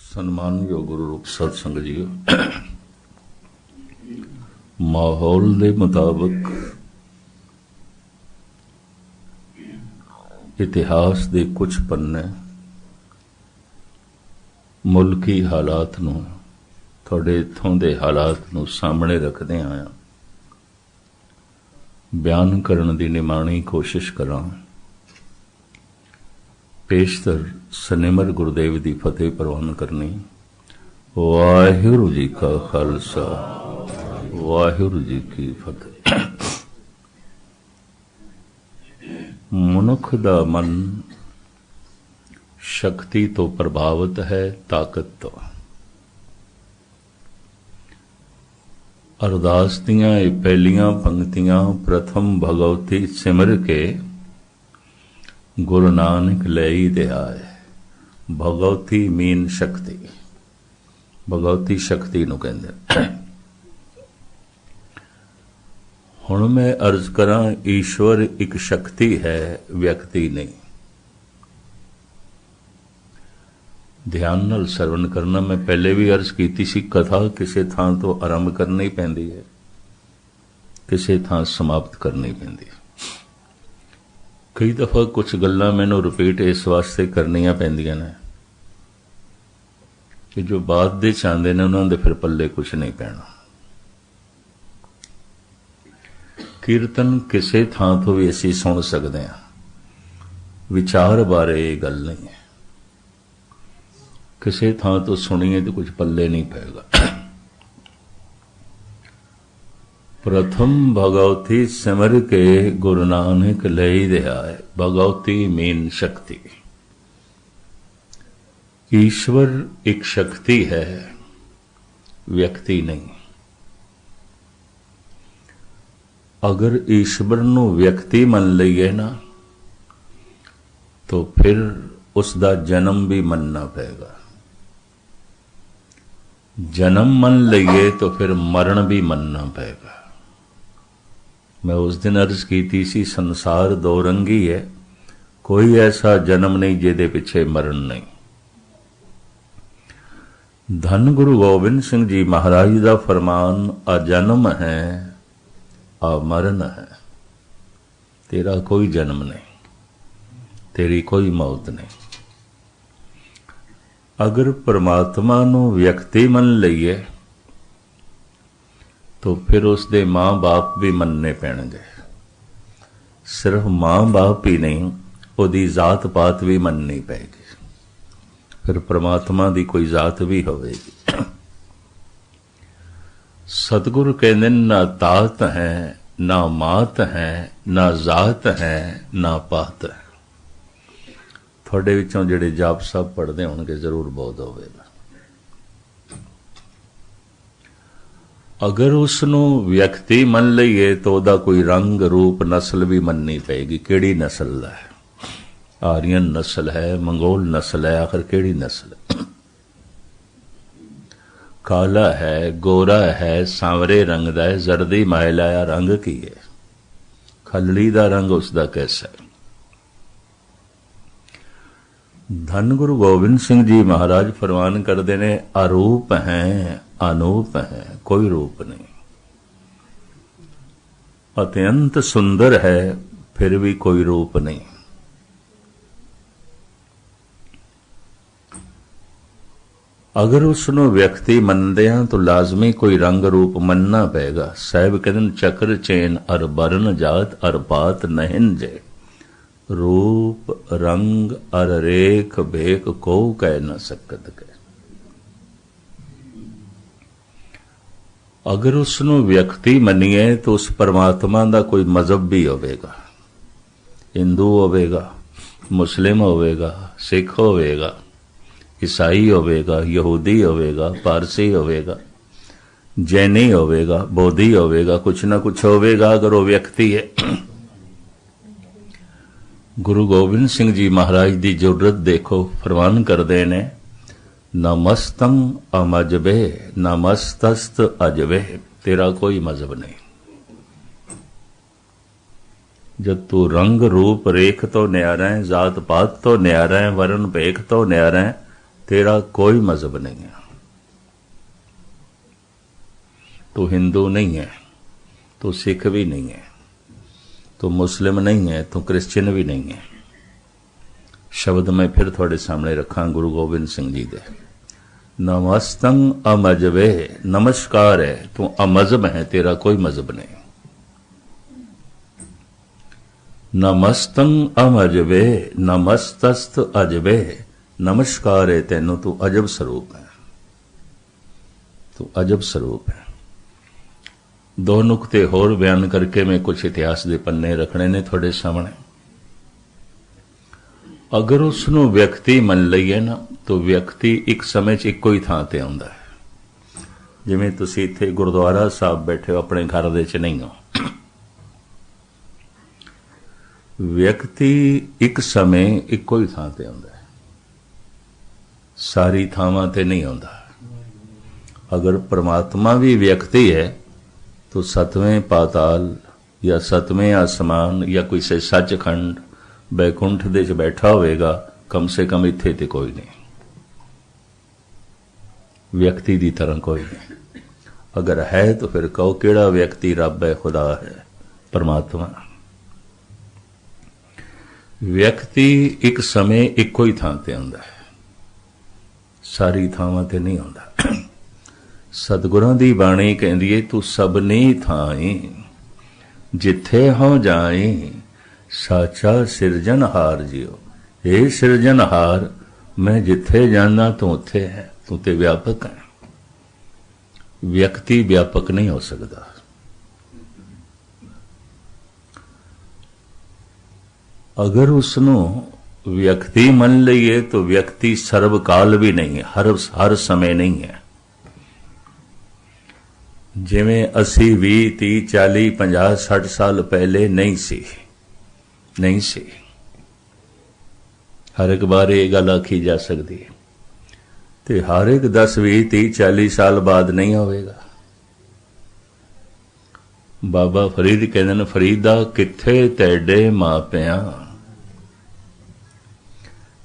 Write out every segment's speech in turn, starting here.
ਸਨਮਾਨਯੋਗ ਗੁਰੂ ਰੂਪ ਸਤ ਸੰਗਤ ਜੀ, ਮਾਹੌਲ ਦੇ ਮੁਤਾਬਕ ਇਤਿਹਾਸ ਦੇ ਕੁਝ ਪੰਨੇ ਮੁਲਕੀ ਹਾਲਾਤ ਨੂੰ, ਤੁਹਾਡੇ ਇੱਥੋਂ ਦੇ ਹਾਲਾਤ ਨੂੰ ਸਾਹਮਣੇ ਰੱਖਦੇ ਆਇਆ ਬਿਆਨ ਕਰਨ ਦੀ ਨਿਮਾਣੀ ਕੋਸ਼ਿਸ਼ ਕਰਾਂ। ਪੇਸ਼ਤਰ ਸਨਿਮਰ ਗੁਰਦੇਵ ਦੀ ਫਤਿਹ ਪ੍ਰਵਾਨ ਕਰਨੀ। ਵਾਹਿਗੁਰੂ ਜੀ ਕਾ ਖਾਲਸਾ, ਵਾਹਿਗੁਰੂ ਜੀ ਕੀ ਫਤਿਹ। ਮਨੁੱਖ ਦਾ ਮਨ ਸ਼ਕਤੀ ਤੋਂ ਪ੍ਰਭਾਵਿਤ ਹੈ, ਤਾਕਤ ਤੋਂ। ਅਰਦਾਸ ਦੀਆਂ ਇਹ ਪਹਿਲੀਆਂ ਪੰਕਤੀਆਂ ਪ੍ਰਥਮ ਭਗਵਤੀ ਸਿਮਰ ਕੇ ਗੁਰੂ ਨਾਨਕ ਲਈ ਦੇ ਆਏ। ਭਗਵਤੀ ਮੀਨ ਸ਼ਕਤੀ, ਭਗਵਤੀ ਸ਼ਕਤੀ ਨੂੰ ਕਹਿੰਦੇ। ਹੁਣ ਮੈਂ ਅਰਜ਼ ਕਰਾਂ, ਈਸ਼ਵਰ ਇੱਕ ਸ਼ਕਤੀ ਹੈ, ਵਿਅਕਤੀ ਨਹੀਂ। ਧਿਆਨ ਨਾਲ ਸਰਵਣ ਕਰਨਾ। ਮੈਂ ਪਹਿਲੇ ਵੀ ਅਰਜ਼ ਕੀਤੀ ਸੀ, ਕਥਾ ਕਿਸੇ ਥਾਂ ਤੋਂ ਆਰੰਭ ਕਰਨੀ ਪੈਂਦੀ ਹੈ, ਕਿਸੇ ਥਾਂ ਸਮਾਪਤ ਕਰਨੀ ਪੈਂਦੀ ਹੈ। ਕਈ ਦਫਾ ਕੁਝ ਗੱਲਾਂ ਮੈਨੂੰ ਰਿਪੀਟ ਇਸ ਵਾਸਤੇ ਕਰਨੀਆਂ ਪੈਂਦੀਆਂ ਨੇ ਕਿ ਜੋ ਬਾਅਦ ਦੇ ਚਾਹੁੰਦੇ ਨੇ ਉਹਨਾਂ ਦੇ ਫਿਰ ਪੱਲੇ ਕੁਝ ਨਹੀਂ ਪੈਣਾ। ਕੀਰਤਨ ਕਿਸੇ ਥਾਂ ਤੋਂ ਵੀ ਅਸੀਂ ਸੁਣ ਸਕਦੇ ਹਾਂ, ਵਿਚਾਰ ਬਾਰੇ ਇਹ ਗੱਲ ਨਹੀਂ ਹੈ। ਕਿਸੇ ਥਾਂ ਤੋਂ ਸੁਣੀਏ ਤੇ ਕੁਝ ਪੱਲੇ ਨਹੀਂ ਪਏਗਾ। प्रथम भगवती सिमर के गुरु नानक लई दे आए। भगवती मीन शक्ति। ईश्वर एक शक्ति है, व्यक्ति नहीं। अगर ईश्वर नू व्यक्ति मन लईए ना तो फिर उसका जन्म भी मनना पेगा। जन्म मन लईए तो फिर मरण भी मनना पेगा। मैं उस दिन अर्ज की सी, संसार दो रंगी है, कोई ऐसा जन्म नहीं जिहदे पिछे मरण नहीं। धन गुरु गोबिंद सिंह जी महाराज का फरमान, आ जन्म है आ मरण है। तेरा कोई जन्म नहीं, तेरी कोई मौत नहीं। अगर परमात्मा नू व्यक्ति मन लईए तो फिर उसके माँ बाप भी मनने पैणगे। सिर्फ माँ बाप ही नहीं, उहदी जात पात भी मननी पेगी। फिर परमात्मा की कोई जात भी होवेगी। सतगुरु कहते ना तात है, ना मात है, ना जात है, ना पात है। थोड़े विचों जिहड़े जाप साहब पढ़ते होणगे जरूर बोध होवेगा। अगर उसनों व्यक्ति मन लईए तो उहदा कोई रंग रूप नस्ल भी मननी पेगी। किहड़ी नस्ल है? आर्यन नस्ल है, मंगोल नस्ल है, आखिर किहड़ी नस्ल है? काला है, गोरा है, सांवरे रंग दा है, जर्दी मायला है, रंग की है? खलड़ी दा रंग उसका कैसा है? धन गुरु गोबिंद सिंह जी महाराज फरमान करते ने, अरूप हैं, अनूप है, कोई रूप नहीं। अत्यंत सुंदर है, फिर भी कोई रूप नहीं। अगर उसनों व्यक्ति मनदे हैं तो लाजमी कोई रंग रूप मनना पेगा। साहब कहते चक्र चेन अर बरन जात अर बात नहिन जे। रूप रंग अर रेख बेख को कह न सकत के। अगर उसनों व्यक्ति मनीए तो उस परमात्मा का कोई मजहब भी होवेगा। हिंदू होवेगा, मुस्लिम होवेगा, सिख होवेगा, ईसाई होवेगा, यहूदी होवेगा, पारसी होवेगा, जैनी होवेगा, बोधी होवेगा, कुछ ना कुछ होवेगा अगर वो व्यक्ति है। गुरु गोबिंद सिंह जी महाराज की जरूरत देखो, फरमान करते ने, नमस्तं अमजबे नमस्तस्त अजबे। तेरा कोई मजहब नहीं। जब तू रंग रूप रेख तो न्यारा है, जात पात तो न्यारा है, वर्ण भेख तो न्यारा है, तेरा कोई मजहब नहीं है। तू हिंदू नहीं है, तू सिख भी नहीं है, तू मुस्लिम नहीं है, तू क्रिश्चियन भी नहीं है। शब्द मैं फिर थोड़े सामने रखा गुरु गोबिंद सिंह जी दे। नमस्तंग अमजबे, नमस्कार है, तू अमजहब है, तेरा कोई मजहब नहीं। नमस्तंग अमजबे नमस्तस्त अजबे, नमस्कार है तेनों, तू अजब स्वरूप है, तू अजब स्वरूप है। दो नुकते होर बयान करके मैं कुछ इतिहास के पन्ने रखने ने थोड़े सामने। अगर उसनों व्यक्ति मन लईए ना, तो व्यक्ति एक समय च इक्को ही थां ते आउंदा है। जिवें तुसीं इत्थे गुरुद्वारा साहब बैठे हो, अपने घर दे च नहीं हो। व्यक्ति एक समय इक्को ही थां ते आउंदा है, सारी थावां ते नहीं आउंदा। अगर परमात्मा भी व्यक्ति है तो सतवें पाताल या सतवें आसमान या कोई से सचखंड बैकुंठ दे च बैठा होएगा, कम से कम इत्थे ते कोई नहीं, व्यक्ति दी तरह कोई नहीं। अगर है तो फिर कहो केड़ा व्यक्ति रब है, खुदा है, परमात्मा। व्यक्ति एक समय इक्को ही थां ते आउंदा है, सारी थावां ते नहीं आउंदा। सतगुरां दी बाणी कहंदी है, तू सबनी थाई जिथे हो जाए, साचा सिरजनहार जियो। हे सिरजनहार, मैं जिथे जाना तू उथे है, तू ते व्यापक है। व्यक्ति व्यापक नहीं हो सकता। अगर उसनों व्यक्ति मन लईए तो व्यक्ति सर्वकाल भी नहीं है, हर समय नहीं है। जिवें 80, 20, 30, 40, 50, 60 साल पहले नहीं सी। हर एक बार ये गल आखी जा सकती है, तो हर एक 10, 20, 30, 40 साल बाद नहीं होवेगा। बाबा फरीद कहते हैं, फरीदा किथे तेरे मापिया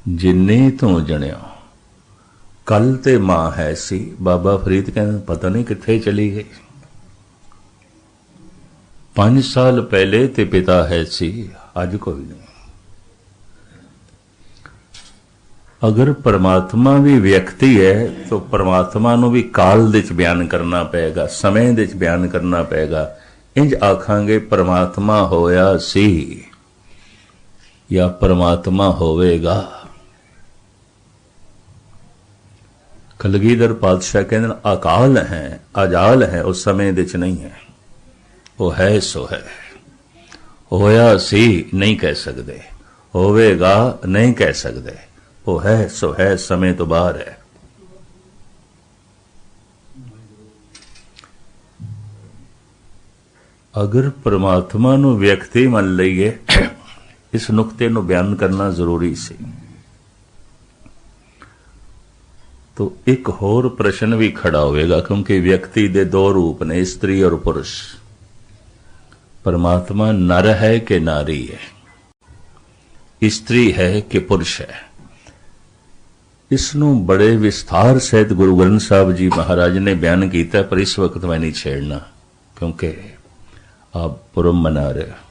जिन्नी तू जणिया, कल ते मां है सी। बाबा फरीद कहते पता नहीं किथे चली गई। 5 साल पहले ते पिता है सी, अज कोई नहीं। अगर परमात्मा भी व्यक्ति है तो परमात्मा नूं भी काल दे च बयान करना पेगा, समय दे च बयान करना पेगा। इंज आखांगे परमात्मा होया सी या परमात्मा होवेगा। कलगीधर पातशाह कहते अकाल है, अजाल है, उस समय दे च नहीं है, वो है सो है। होया सी नहीं कह सकते, होवेगा नहीं कह सकते, वो है सो है, समय तो बाहर है। अगर परमात्मा नूं व्यक्ति मान लईए, इस नुकते नूं बयान करना जरूरी सी। तो एक होर प्रश्न भी खड़ा होएगा, क्योंकि व्यक्ति दे 2 रूप ने, स्त्री और पुरुष। परमात्मा नर है कि नारी है, स्त्री है कि पुरुष है। इसनों बड़े विस्तार सहित गुरु ग्रंथ साहब जी महाराज ने बयान किया, पर इस वक्त मैं नहीं छेड़ना, क्योंकि आप पुरब मना रहे हो।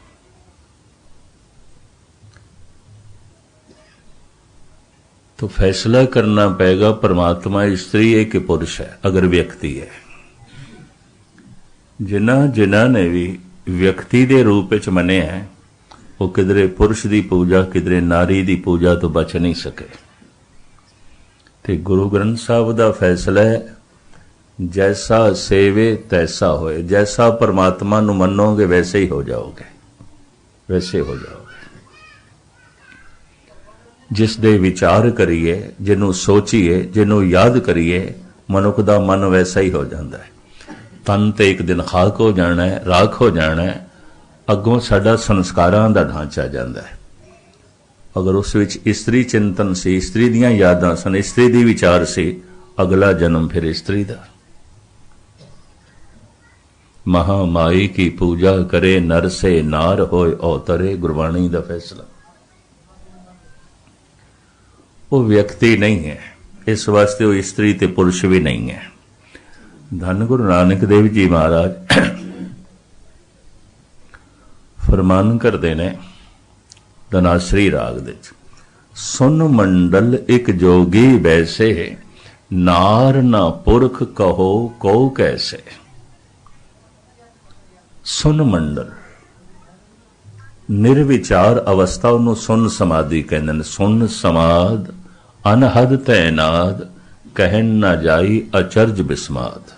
तो फैसला करना पड़ेगा, परमात्मा स्त्री है कि पुरुष है, अगर व्यक्ति है। जिन्हां ने भी व्यक्ति दे रूप च मने है, वो किधरे पुरुष की पूजा, किधरे नारी की पूजा तो बच नहीं सके। ते गुरु ग्रंथ साहब का फैसला है, जैसा सेवे तैसा होए। जैसा परमात्मा नूं मनोगे वैसे ही हो जाओगे, वैसे हो जाओगे। जिस दे विचार करिए, जिन्हों सोचीए, जिन्हों याद करिए, मनुख दा मन वैसा ही हो जाता है। तन ते एक दिन खाक हो जाना है, राख हो जाना है, अगों साडा संस्कारां दा ढांचा जाता है। अगर उस विच स्त्री चिंतन सी, स्त्री दियां यादां सन, स्त्री दी विचार सी, अगला जन्म फिर स्त्री दा। महामाई की पूजा करे, नर से नार होए अवतरे, गुरबाणी दा फैसला। वो व्यक्ति नहीं है, इस वास्ते वो स्त्री ते पुरुष भी नहीं है। धन गुरु नानक देव जी महाराज फरमान करते ने धनाश्री राग दे, सुन मंडल एक जोगी वैसे, नार ना पुरख कहो को कैसे। सुन मंडल निर्विचार अवस्था उन्होंने सुन समाधि कहते हैं। सुन समाध अनहद तैनाद, कहन ना जाई अचरज बिस्माद।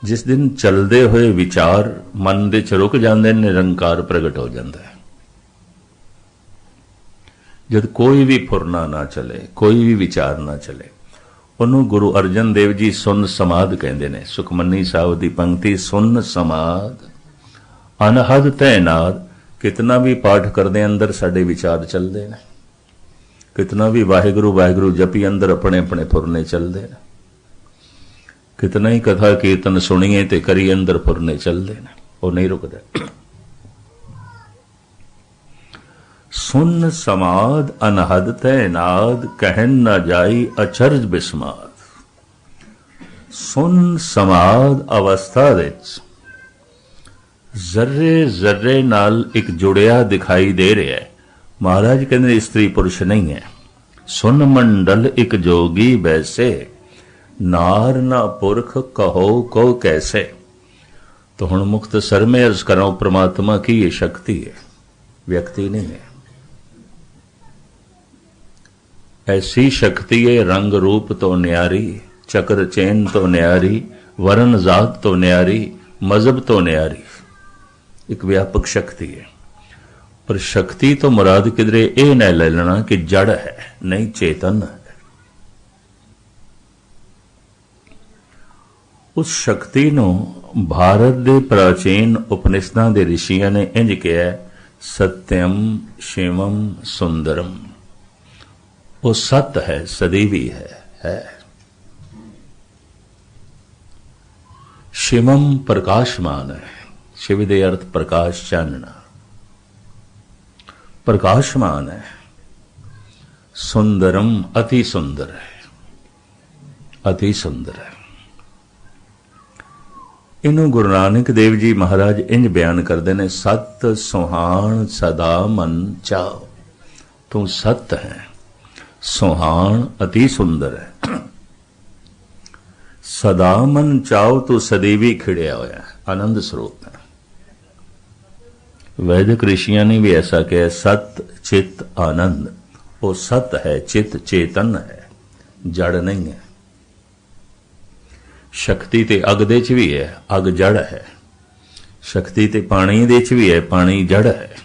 जिस दिन चलते हुए विचार मन दे च रुक जाते, निरंकार प्रगट हो जाता है। जब कोई भी फुरना ना चले, कोई भी विचार ना चले, उन्होंने गुरु अर्जन देव जी सुन समाध कहते हैं। सुखमनी साहब की पंक्ति, सुन समाध अनहद तैनाद। कितना भी पाठ करते अंदर साडे विचार चलते हैं, कितना भी वाहिगुरु वाहिगुरु जपी अंदर अपने अपने फुरने चलते हैं, कितना ही कथा कीर्तन सुनिए ते करी अंदर फुरने चलते हैं, वो नहीं रुकता। सुन समाध अनहद तैनाद, कहन न जाई अचरज बिस्माद। सुन समाध अवस्था विच जर्रे जर्रे नाल एक जुड़िया दिखाई दे रहा है। महाराज कहते स्त्री पुरुष नहीं है। सुन मंडल एक जोगी वैसे, नार ना पुरख कहो को कैसे। तो हुण मुख्तसर में अर्ज करा, परमात्मा की ये शक्ति है, व्यक्ति नहीं है। ऐसी शक्ति है, रंग रूप तो न्यारी, चक्र चैन तो न्यारी, वर्ण जात तो न्यारी, मजहब तो न्यारी। एक व्यापक शक्ति है। पर शक्ति तो मुराद किधरे ये न ले लेना कि जड़ है, नहीं चेतन है। उस शक्ति नू भारत दे प्राचीन उपनिषदां दे ऋषियां ने इंज कहा, सत्यम शिवम सुंदरम। वो सत्य है, सदैवी है। शिवम प्रकाशमान है। शिव दे अर्थ प्रकाश, चानना, प्रकाशमान है। सुंदरम अति सुंदर है, अति सुंदर है। इन्हों गुरु नानक देव जी महाराज इंज बयान करते हैं, सत सुहान सदा मन चाओ। तू सत्य है, सुहान अति सुंदर है, सदा मन चाओ तो सदैवी खिड़िया होया है, आनंद स्वरूप है। वैदिक ऋषियों ने भी ऐसा कहा, सत चित आनंद। वो सत है, चित चेतन है, जड़ नहीं है। शक्ति ते अग दे च भी है, अग जड़ है। शक्ति ते पानी दे च भी है, पानी जड़ है।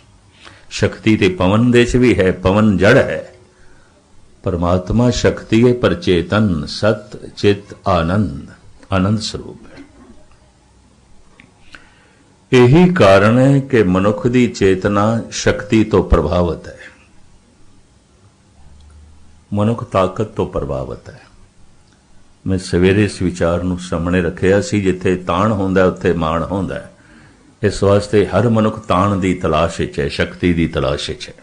शक्ति ते पवन दे च भी है, पवन जड़ है। परमात्मा शक्ति है पर चेतन, सत चित आनंद, आनंद स्वरूप है। यही कारण है कि मनुख की चेतना शक्ति तो प्रभावित है, मनुख ताकत तो प्रभावित है। मैं सवेरे इस विचार नूं सामने रखिया सी, जिथे ताण होंदा उत्थे मान होंदा है। इस वास्ते हर मनुख ताण की तलाश विच है, शक्ति की तलाश विच है।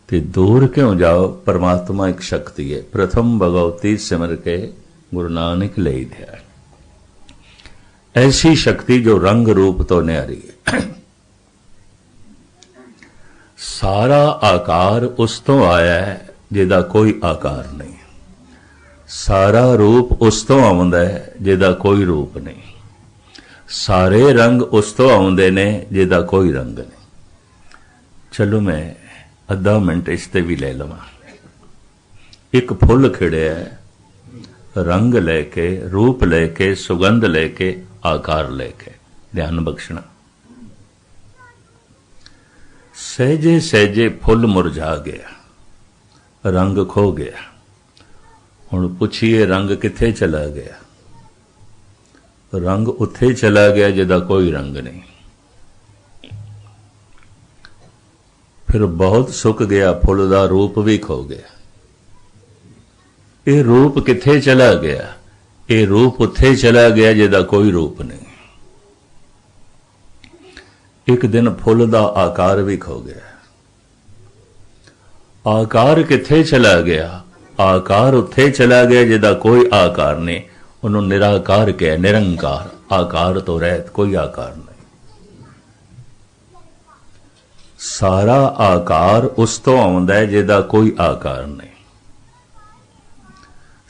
ते दूर क्यों जाओ, परमात्मा एक शक्ति है। प्रथम भगवती सिमर के गुरु नानक ले दिया। ऐसी शक्ति जो रंग रूप तो न्यारी है। सारा आकार उस तो आया है जिहदा कोई आकार नहीं। सारा रूप उस तो आउंदा है जिहदा कोई रूप नहीं। सारे रंग उस तो आउंदे ने जिहदा कोई रंग नहीं। चलो मैं अद्धा मिनट इसते भी ले लवां। एक फुल खिड़िया है, रंग लेके, रूप लेके, सुगंध लेके, आकार लेके। ध्यान बख्शना। सहजे सहजे फुल मुरझा गया, रंग खो गया। हुण पुछिए रंग किथे चला गया? रंग उत्थे चला गया जिहदा कोई रंग नहीं। फिर बहुत सुक गया, फुल दा रूप भी खो गया। ये रूप किथे चला गया? ये रूप उत्थे चला गया जिहदा कोई रूप नहीं। एक दिन फुल दा आकार भी खो गया। आकार किथे चला गया? आकार उत्थे चला गया जिहदा कोई आकार नहीं, उन्होंने निराकार कहा, निरंकार, आकार तो रहत, कोई आकार नहीं। सारा आकार उस तो आउंदा है जिहदा कोई आकार नहीं,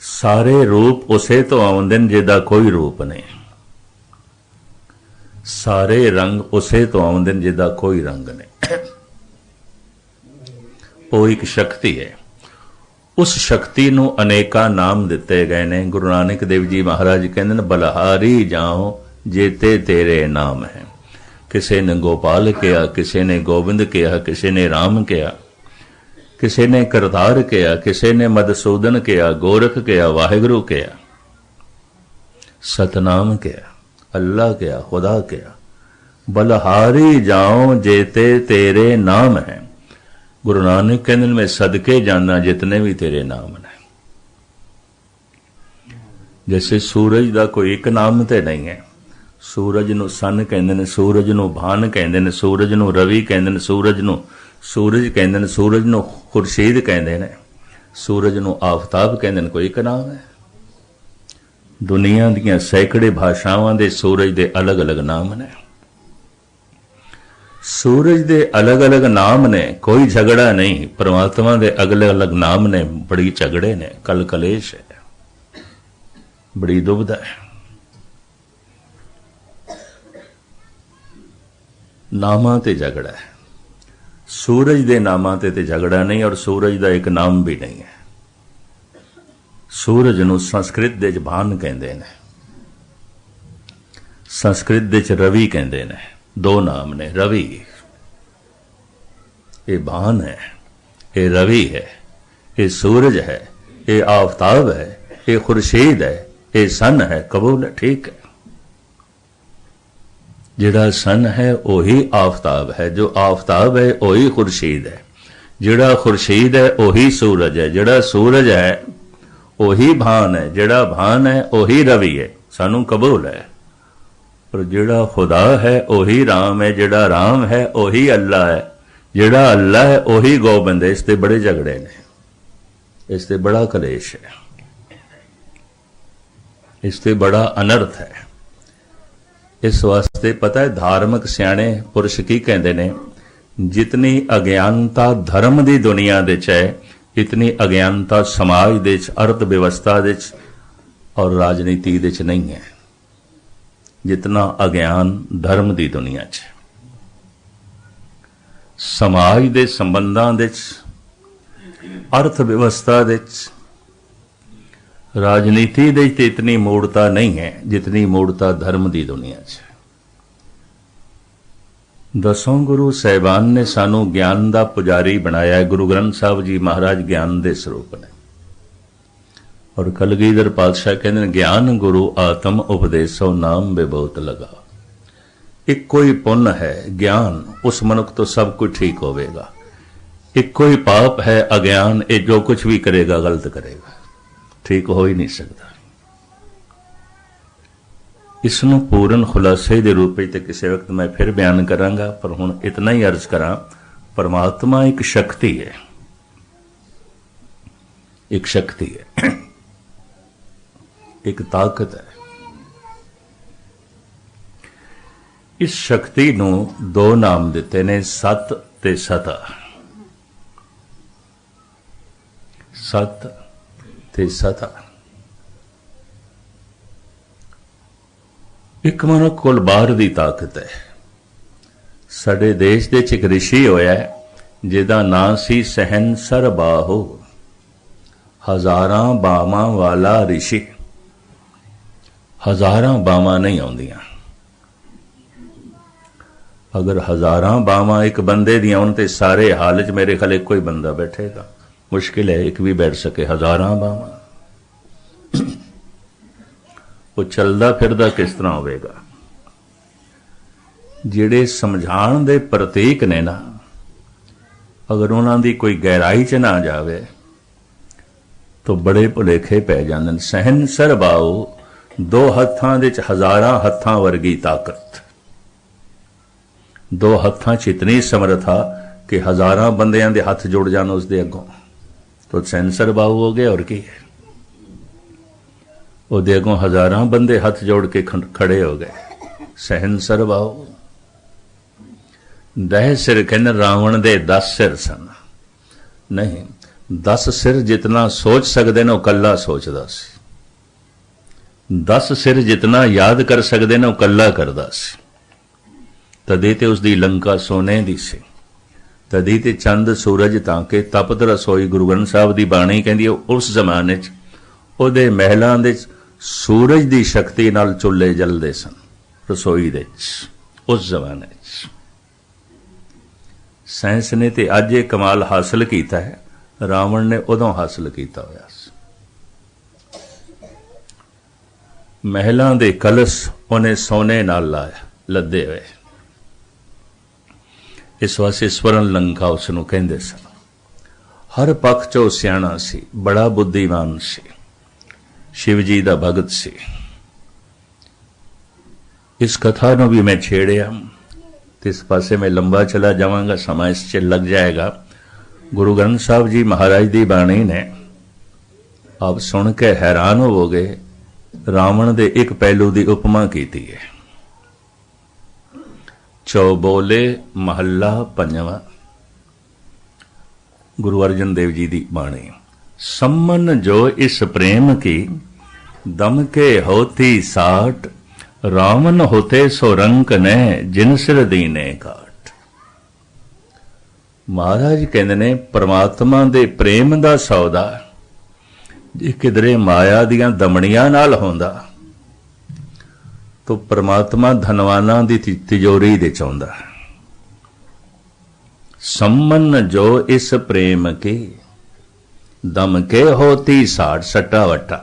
सारे रूप उसे तो आउंदे ने जिहदा कोई रूप नहीं, सारे रंग उसे तो आउंदे ने जिहदा कोई रंग नहीं। वो एक शक्ति है, उस शक्ति नूं अनेका नाम दिते गए ने। गुरु नानक देव जी महाराज कहंदे ने बलिहारी जाओ जेते तेरे नाम है। किसी ने गोपाल कहा, किसी ने गोविंद कहा, किसी ने राम कहा, किसी ने करतार कहा, किसी ने मधुसूदन कहा, गोरख कहा, वाहिगुरु कहा, सतनाम कहा, अल्लाह कहा, खुदा कहा। बलिहारी जाओ जेते तेरे नाम है। गुरु नानक कहते मैं सदके जाना जितने भी तेरे नाम ने। जैसे सूरज का कोई एक नाम तो नहीं है, सूरज नूं सन कहंदे ने, सूरज नूं भान कहंदे ने, सूरज नूं रवि कहंदे ने, सूरज नूं सूरज कहंदे ने, सूरज नूं खुर्शीद कहंदे ने, सूरज नूं आफताब कहंदे ने। कोई एक नाम है? दुनिया दीयां सैकड़े भाषावां दे सूरज दे अलग अलग नाम ने। सूरज दे अलग अलग नाम ने, कोई झगड़ा नहीं। परमात्मा दे अलग अलग नाम ने, बड़ी झगड़े ने, कल कलेश है, बड़ी दुविधा है। नामां ते झगड़ा है, सूरज दे नामां ते झगड़ा नहीं, और सूरज दा एक नाम भी नहीं है। सूरज नूं संस्कृत दे च भान कहंदे ने, संस्कृत दे च रवि कहंदे ने। दो नाम ने, रवि ये भान है, ये रवि है, ये सूरज है, ये आफताब है, ये खुर्शीद है, ये सन है। कबूल है, ठीक है। जिहड़ा सन है वही आफताब है, जो आफताब है वही खुर्शीद है, जिहड़ा खुर्शीद है वही सूरज है, जिहड़ा सूरज है वही भान है, जिहड़ा भान है वही रवि है। सानू कबूल है। पर जिहड़ा खुदा है वही राम है, जिहड़ा राम है वही अल्लाह है, जिहड़ा अल्लाह है वही गोबिंद है। इसते बड़े झगड़े ने, इसते बड़ा कलेश है, इसते बड़ा अनर्थ है। इस वास्ते पता है धार्मिक सियाणे पुरुष की कहते ने, जितनी अज्ञानता धर्म की दुनिया दे च है, इतनी अज्ञानता समाज दे च, अर्थ व्यवस्था दे च और राजनीति दे च नहीं है। जितना अज्ञान धर्म की दुनिया च, समाज दे संबंधां दे च, अर्थ व्यवस्था दे च, राजनीति दे च इतनी मूढ़ता नहीं है जितनी मूढ़ता धर्म की दुनिया च। दसों गुरु साहिबान ने सानू ज्ञान का पुजारी बनाया है। गुरु ग्रंथ साहब जी महाराज ज्ञान के स्वरूप ने, और कलगीधर पातशाह कहते हैं ज्ञान गुरु आत्म उपदेशो नाम बे बहुत लगा। एक कोई पुण्य है ज्ञान, उस मनुख तो सब कुछ ठीक होवेगा। एक कोई पाप है अज्ञान, ये जो कुछ भी करेगा गलत करेगा, ठीक हो ही नहीं सकता। इसनों पूर्ण खुलासे के रूप में किसी वक्त मैं फिर बयान करांगा, पर हुण इतना ही अर्ज करा, परमात्मा एक शक्ति है, एक शक्ति है, एक ताकत है। इस शक्ति नूं दो नाम दिते ने, सत ते सता। सत ते सता। एक मनुख कोल बाहर दी ताकत है। साडे देश दे च एक ऋषि होया है जिहदा नाम सी सहनसर बाहो, हजारां बावां वाला ऋषि। हजारां बावां नहीं आउंदियां। अगर हजारां बावां एक बंदे दी आउण ते सारे हाल च मेरे ख्याल कोई बंदा बैठेगा, मुश्किल है एक भी बैठ सके। हजारां बावां वो चलदा फिरदा किस तरह होवेगा? जिहड़े समझाण दे प्रतीक ने ना, अगर उन्हां दी कोई गहराई च ना जावे तो बड़े भुलेखे पै जांदे ने। सहनसर बाओ, दो हत्थां दे च हजारां हत्थां वर्गी ताकत। दो हत्थां च इतनी समर्था कि हजारां बंदियां दे हथ जुड़ जाण उसदे अगों। तो सैंसर बाहू हो गए, और की है। ਉਹਦੇ ਅੱਗੋਂ ਹਜ਼ਾਰਾਂ ਬੰਦੇ ਹੱਥ ਜੋੜ ਕੇ ਖੜੇ ਹੋ ਗਏ, ਸਹਿਨਸਰ ਬਾਹੂ। 10 ਸਿਰ ਕਹਿੰਦੇ ਰਾਵਣ ਦੇ 10 ਸਿਰ ਸਨ। ਨਹੀਂ, 10 ਸਿਰ ਜਿਤਨਾ ਸੋਚ ਸਕਦੇ ਨੇ ਉਹ ਕੱਲਾ ਸੋਚਦਾ ਸੀ। 10 ਸਿਰ ਜਿਤਨਾ ਯਾਦ ਕਰ ਸਕਦੇ ਨੇ ਉਹ ਕੱਲਾ ਕਰਦਾ ਸੀ। ਤਦੇ ਤੇ ਉਸ ਦੀ ਲੰਕਾ ਸੋਨੇ ਦੀ ਸੀ। ਤਦੀ ਤੇ ਚੰਦ ਸੂਰਜ ਤਾਂ ਕਿ ਤਪਤ ਰਸੋਈ। ਗੁਰੂ ਗ੍ਰੰਥ ਸਾਹਿਬ ਦੀ ਬਾਣੀ ਕਹਿੰਦੀ ਉਸ ਜ਼ਮਾਨੇ 'ਚ ਉਹਦੇ ਮਹਿਲਾਂ ਦੇ ਸੂਰਜ ਦੀ ਸ਼ਕਤੀ ਨਾਲ ਚੁੱਲ੍ਹੇ ਜਲਦੇ ਸਨ ਰਸੋਈ ਦੇ 'ਚ, ਉਸ ਜ਼ਮਾਨੇ 'ਚ। ਸਾਇੰਸ ਨੇ ਤੇ ਅੱਜ ਇਹ ਕਮਾਲ ਹਾਸਲ ਕੀਤਾ ਹੈ, ਰਾਵਣ ਨੇ ਉਦੋਂ ਹਾਸਲ ਕੀਤਾ ਹੋਇਆ ਸੀ। ਮਹਿਲਾਂ ਦੇ ਕਲਸ਼ ਉਹਨੇ ਸੋਨੇ ਨਾਲ ਲਾਇਆ, ਲੱਦੇ ਹੋਏ। ਇਸ ਵਾਸਤੇ ਸਵਰਨ ਲੰਕਾ ਉਸ ਨੂੰ ਕਹਿੰਦੇ ਸਨ। ਹਰ ਪੱਖ 'ਚ ਉਹ ਸਿਆਣਾ ਸੀ, ਬੜਾ ਬੁੱਧੀਮਾਨ ਸੀ, शिव जी का भगत से। इस कथा को भी मैं छेड़िया, तो इस पासे में लंबा चला जावांगा, समय इस च लग जाएगा। गुरु ग्रंथ साहब जी महाराज की बाणी ने आप सुन के हैरान होवोगे। रावण दे एक पहलू की उपमा की है। चौबोले महला पंजवा, गुरु अर्जन देव जी की बाणी। सम्मन जो इस प्रेम की दम के होती साठ, रावण होते सो रंक ने जिन सिर दीने काट। महाराज कहते ने परमात्मा दे प्रेम दा सौदा जे किधरे माया दियां दमड़ियां नाल होंदा तो परमात्मा धनवाना दी तिजोरी दे चाहुंदा। सम्मन जो इस प्रेम की दम के होती साठ, सट्टा वट्टा।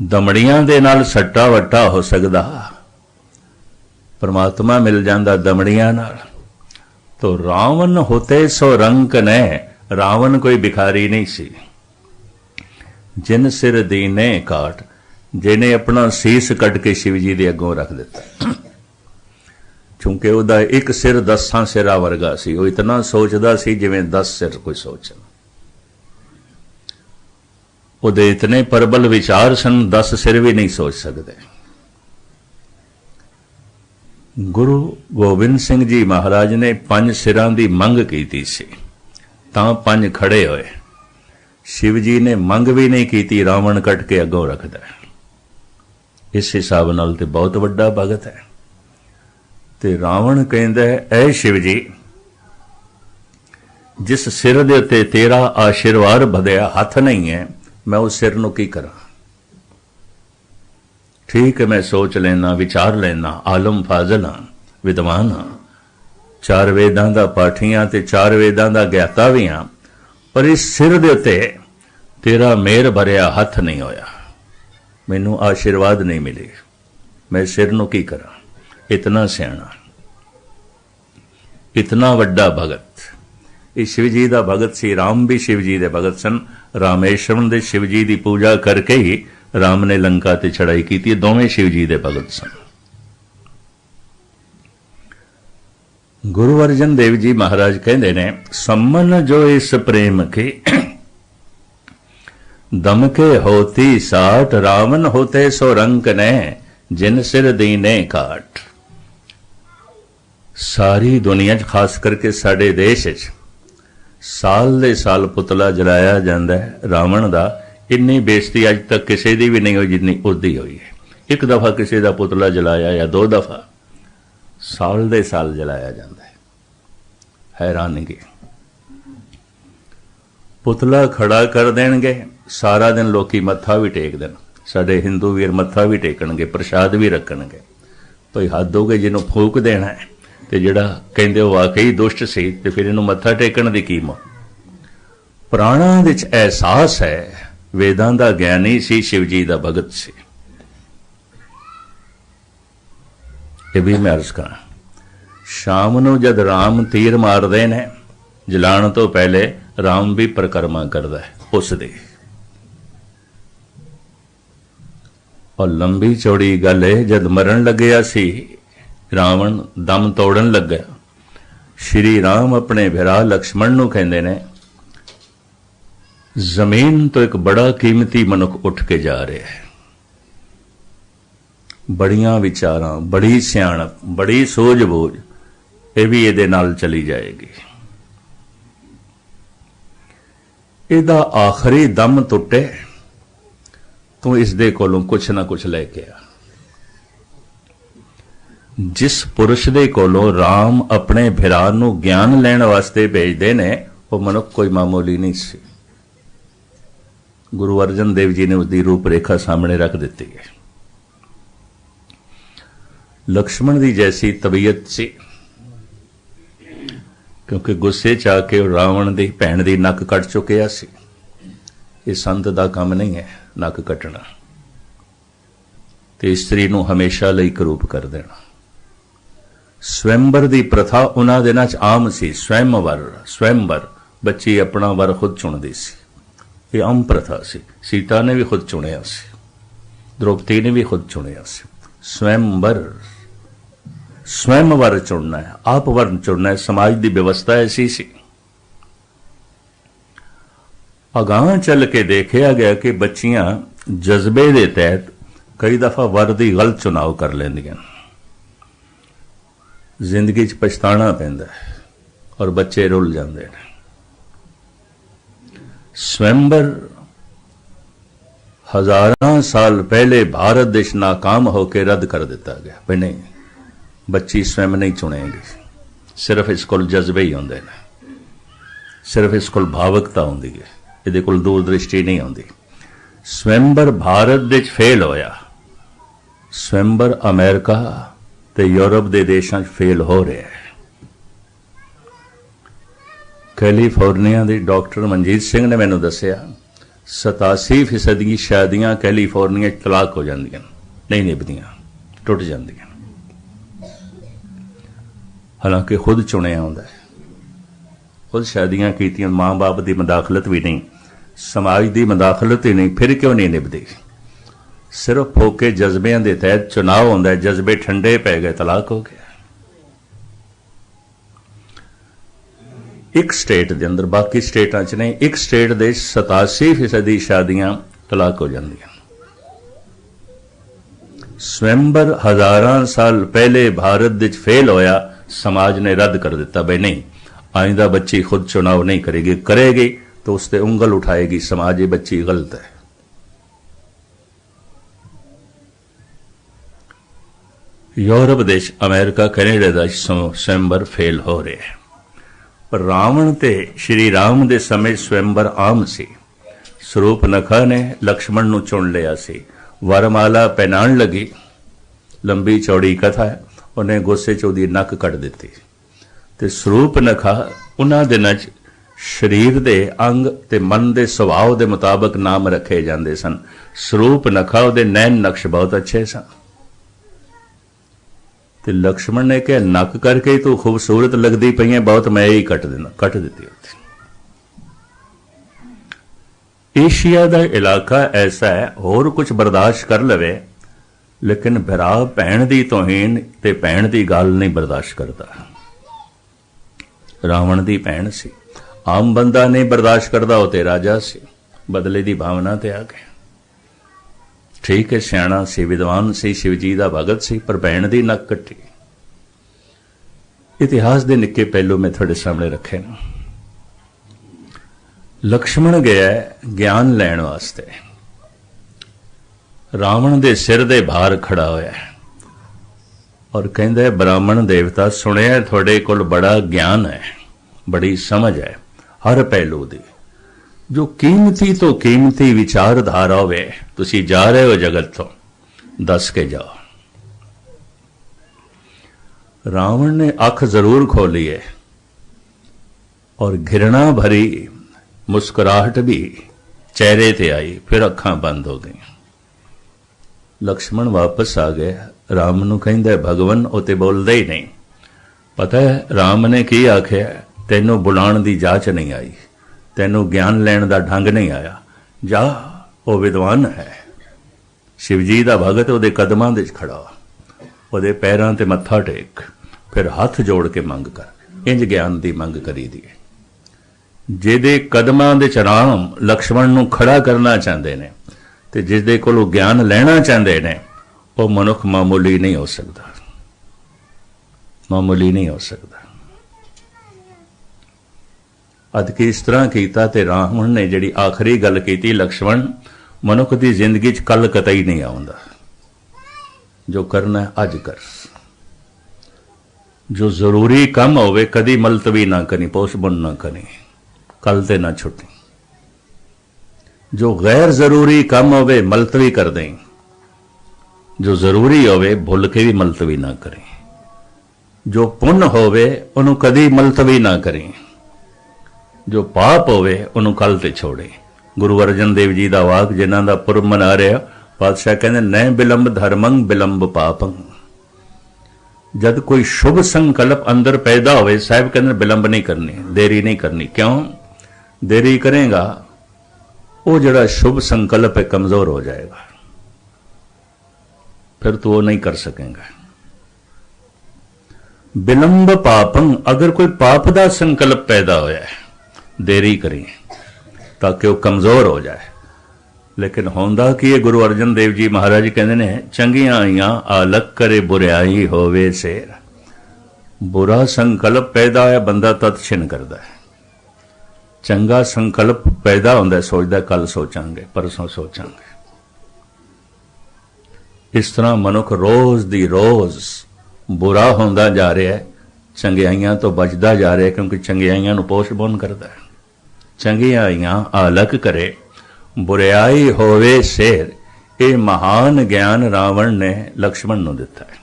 दमड़ियां दे नाल सट्टा वट्टा हो सकदा, परमात्मा मिल जांदा दमड़ियां नाल। तो रावण होते सो रंक ने, रावण कोई भिखारी नहीं सी। जिन सिर दीने काट, जिन्हें अपना सीस कट के शिव जी दे अगों रख दिता। क्योंकि उहदा एक सिर 10 सिरा वर्गा सी। वो इतना सोचदा सी जिवें 10 सिर कोई सोचदा। ਉਹਦੇ इतने प्रबल विचार सन, 10 सिर भी नहीं सोच सकते। गुरु गोबिंद सिंह जी महाराज ने 5 सिरां की मंग की सी, तां 5 खड़े होए। शिव जी ने मंग भी नहीं की, रावण कट के अगों रखदा। इस हिसाब नाल ते बहुत वड्डा भगत है। ते रावण कहंदा है, ऐ शिव जी, जिस सिर दे उत्ते तेरा आशीर्वाद भदिया हथ नहीं है, मैं उस सिर नूं की करा। ठीक है, मैं सोच लेना, विचार लेना, आलम फाजल हाँ, विद्वान हाँ, 4 वेदां दा पाठी हाँ ते 4 वेदां दा ज्ञाता भी हाँ, पर इस सिर दे उत्ते तेरा मेहर भरिया हथ नहीं होया, मैनू आशीर्वाद नहीं मिले, मैं सिर नूं की करा। इतना सियाणा, इतना वड्डा भगत। ये शिव जी का भगत सी। राम भी शिव जी के भगत सन। रामेश्वरम दे शिव जी की पूजा करके ही राम ने लंका ते चढ़ाई की थी। दोवें शिव जी के भगत सन। गुरु अर्जन देव जी महाराज कहते ने, सम्मन जो इस प्रेम के दम के होती साठ, रावण होते सो रंक ने जिन सिर दीने काट। सारी दुनिया खास करके साडे देश साल दे साल पुतला जलाया जाता है रावण का। इन्नी बेइज्जती अज तक किसी की भी नहीं हुई जिन्नी उसकी हुई है। एक दफा किसी का पुतला जलाया या 2 दफा, साल दे साल जलाया जाता है। हैरानगी। पुतला खड़ा कर देंगे, सारा दिन लोकी मत्था भी टेक देन। साडे हिंदू वीर मत्था भी टेकणगे, प्रसाद भी रखणगे। भाई हद हो गई, जिन्हों फूक देना है ते जिहड़ा कहंदे वो वाकई दुष्ट सी ते फिर इहनूं मत्था टेकण दी की मोल। प्राणां विच एहसास है, वेदां दा ज्ञानी सी, शिव जी दा भगत सी। ये भी मैं अर्ज करा, शाम नूं जद राम तीर मारदे ने, जलाण तो पहले राम भी परिक्रमा करदा है उस दी। और लंबी चौड़ी गल है, जद मरण लग्या सी रावण, दम तोड़न लगा, श्री राम अपने भिरा लक्ष्मण नूं कहंदे ने, जमीन तो एक बड़ा कीमती मनुख उठ के जा रहा है। बड़ियां विचारां, बड़ी सियाणप, बड़ी सूझबूझ, ये भी ये नाल चली जाएगी। इहदा आखिरी दम टुटे तू इस दे कोलों कुछ ना कुछ लेके आ। जिस पुरुष दे कोलों राम अपने भिरा नूं ज्ञान लैण वास्ते भेजदे ने, वह मनुख कोई मामूली नहीं सी। गुरु अर्जन देव जी ने उसकी रूपरेखा सामने रख दी है। लक्ष्मण की जैसी तबीयत सी, क्योंकि गुस्से च आके रावण की भैन की नक कट चुकिया सी। ये संत का काम नहीं है नक कटना, ते स्त्री नूं हमेशा लई करूप कर देना। स्वयंवर की प्रथा उन्हां दिनां च आम सी। स्वयंवर बच्ची अपना वर खुद चुनदी सी। ये आम प्रथा सी। सीता ने भी खुद चुनिया सी, द्रौपदी ने भी खुद चुनिया सी। स्वयं वर चुनना है, आप वर चुनना है। समाज की व्यवस्था ऐसी सी। अगां चल के देखा गया कि बच्चियां जज्बे के तहत कई दफा वर की गलत चुनाव कर लेंदियां। जिंदगी च पछताना पैंदा है और बच्चे रुल जाते हैं। स्वयंवर हजारां साल पहले भारत देश नाकाम होकर रद्द कर दिता गया। भाई नहीं, बच्ची स्वयं नहीं चुनेगी। सिर्फ इस कोल जज्बे ही होंदे ने, सिर्फ इस कोल भावुकता होंदी है, इहदे कोल दूरदृष्टि नहीं होंदी। स्वयंवर भारत देश फेल होया, स्वयंवर अमेरिका ते यूरोप के देशों फेल हो रहा है। कैलीफोर्निया के डॉक्टर मनजीत सिंह ने मैनू दसिया 87% की शादियां कैलीफोर्निया तलाक हो जांदियां, नहीं निभदियां, टुट जांदियां। हालांकि खुद चुनिया होंदा है, खुद शादियां कीतियां, मां बाप की मदाखलत भी नहीं, समाज की मदाखलत ही नहीं, फिर क्यों नहीं निभदी? सिर्फ फोके जज्बियां के तहत चुनाव होंदा है। जज्बे ठंडे पै गए, तलाक हो गया। एक स्टेट के अंदर, बाकी स्टेटां च नहीं, एक स्टेट दे 87% शादियां तलाक हो जांदियां। स्वयंवर हजारां साल पहले भारत विच फेल होया, समाज ने रद्द कर दिता। भाई नहीं, आइंदा बच्ची खुद चुनाव नहीं करेगी, करेगी तो उस पर उंगल उठाएगी समाज, ये बच्ची गलत है। यूरोप देश, अमेरिका, कनेडा का स्वयंवर फेल हो रहे हैं। पर रावण ते श्री राम दे समय स्वयंवर आम सी। स्वरूपनखा ने लक्ष्मण नूं चुन लिया सी। वरमाला पहनाण लगी, लंबी चौड़ी कथा है, उन्हें गुस्से च उहदी नक कट दिती। ते स्वरूपनखा उन्हां दिनां च शरीर दे अंग ते मन दे सुभाव दे मुताबक नाम रखे जांदे सन। स्वरूपनखा उहदे नैन नक्श बहुत अच्छे सन। ते लक्ष्मण ने कहा नक करके तू खूबसूरत लगती पई है, बहुत मैं ही कट दी। एशिया का इलाका ऐसा है, होर कुछ बर्दाश्त कर लवे, लेकिन भरा भैन की तोहीन ते भैन की गल नहीं बर्दाश्त करता। रावण की भैन सी, आम बंदा नहीं बर्दाश्त करता, वो ते राजा सी। बदले की भावना ते आ गया। ठीक है, सियाणा सी, विद्वान सी, शिवजी का भगत सी, पर भैन की नक कट्टी। इतिहास के निक्के पहलू मैं थोड़े सामने रखे न। लक्ष्मण गया ज्ञान लैण वास्ते, रावण के सिर दे भार खड़ा होया और कहंदा है ब्राह्मण देवता, सुनिया थोड़े कोल बड़ा ज्ञान है, बड़ी समझ है हर पहलू की। जो कीमती तो कीमती विचारधारा होवे, तुसी जा रहे हो जगत तो दस के जाओ। रावण ने अख जरूर खोली है और घृणा भरी मुस्कुराहट भी चेहरे ते आई, फिर अखां बंद हो गई। लक्ष्मण वापस आ गए। राम नूं कहंदा भगवन उते बोलदा ही नहीं। पता है राम ने की आख्या, तैनूं बुलाण दी जाच नहीं आई, तैनूं ज्ञान लैण दा ढंग नहीं आया, जा वो विद्वान है, शिवजी का भगत, उहदे कदमां दे खड़ा, उहदे पैरां ते मत्था टेक, फिर हथ जोड़ के मंग कर। इंज ज्ञान की मंग करी दी। ਜਿਹਦੇ ਕਦਮਾਂ ਦੇ ਚ ਰਾਮ ਲਕਸ਼ਮਣ ਨੂੰ ਖੜਾ ਕਰਨਾ ਚਾਹੁੰਦੇ ਨੇ ਤੇ ਜਿਸਦੇ ਕੋਲੋਂ ਗਿਆਨ ਲੈਣਾ ਚਾਹੁੰਦੇ ਨੇ, ਉਹ ਮਨੁੱਖ ਮਾਮੂਲੀ ਨਹੀਂ ਹੋ ਸਕਦਾ, ਮਾਮੂਲੀ ਨਹੀਂ ਹੋ ਸਕਦਾ। ਅੱਜ ਕੀ ਇਸ ਤਰ੍ਹਾਂ ਕੀਤਾ ਤੇ ਰਾਵਣ ਨੇ ਜਿਹੜੀ ਆਖਰੀ ਗੱਲ ਕੀਤੀ, ਲਕਸ਼ਮਣ ਮਨੁੱਖ ਦੀ ਜ਼ਿੰਦਗੀ 'ਚ ਕੱਲ ਕਤਈ ਨਹੀਂ ਆਉਂਦਾ, ਜੋ ਕਰਨਾ ਅੱਜ ਕਰ, ਜੋ ਜ਼ਰੂਰੀ ਕੰਮ ਹੋਵੇ ਕਦੀ ਮਲਤਵੀ ਨਾ ਕਰੀ, ਪੋਸਟਪੋਨ ਨਾ ਕਰੀ, ਕੱਲ ਤੇ ਨਾ ਛੁੱਟੀ। ਜੋ ਗੈਰ ਜ਼ਰੂਰੀ ਕੰਮ ਹੋਵੇ ਮਲਤਵੀ ਕਰ ਦੇਂ, ਜੋ ਜ਼ਰੂਰੀ ਹੋਵੇ ਭੁੱਲ ਕੇ ਵੀ ਮਲਤਵੀ ਨਾ ਕਰੇ। ਜੋ ਪੁੰਨ ਹੋਵੇ ਉਹਨੂੰ ਕਦੀ ਮਲਤਵੀ ਨਾ ਕਰੇ, ਜੋ ਪਾਪ ਹੋਵੇ ਉਹਨੂੰ ਕੱਲ ਤੇ ਛੋੜੇ। ਗੁਰੂ ਅਰਜਨ ਦੇਵ ਜੀ ਦਾ ਵਾਕ ਜਿਨ੍ਹਾਂ ਦਾ ਪੁਰਬ ਮਨਾ ਰਿਹਾ, ਪਾਤਸ਼ਾਹ ਕਹਿੰਦੇ ਨੈ ਬਿਲੰਬ ਧਰਮੰ ਬਿਲੰਬ ਪਾਪੰ। ਜਦ ਕੋਈ ਸ਼ੁਭ ਸੰਕਲਪ ਅੰਦਰ ਪੈਦਾ ਹੋਵੇ, ਸਾਹਿਬ ਕਹਿੰਦੇ ਬਿਲੰਬ ਨਹੀਂ ਕਰਨੀ, ਦੇਰੀ ਨਹੀਂ ਕਰਨੀ। ਕਿਉਂ ਦੇਰੀ ਕਰੇਗਾ? ਉਹ ਜਿਹੜਾ ਸ਼ੁਭ ਸੰਕਲਪ ਹੈ ਕਮਜ਼ੋਰ ਹੋ ਜਾਏਗਾ, फिर तो वो नहीं कर सकेंगे। बिलंब पापं, अगर कोई पाप का संकल्प पैदा होया है, देरी करी ताकि वो कमजोर हो जाए। लेकिन होंदा कि गुरु अर्जन देव जी महाराज कहते ने, चंगियां आईयां आलक करे बुराई होवे शेर। बुरा संकल्प पैदा होया बंदा तद छिन करदा है, चंगा संकल्प पैदा होंदा सोचदा कल सोचांगे परसों सोचांगे। इस तरह मनुख रोज दी रोज बुरा होंदा जा रहा है, चंगियाइयां तो बचदा जा रहा है, क्योंकि चंगियाइयां नूं पोस्टपोन करदा है। चंगियाइयां आलक करे बुराई होवे शेर, ये महान ज्ञान रावण ने लक्ष्मण नूं दिता है।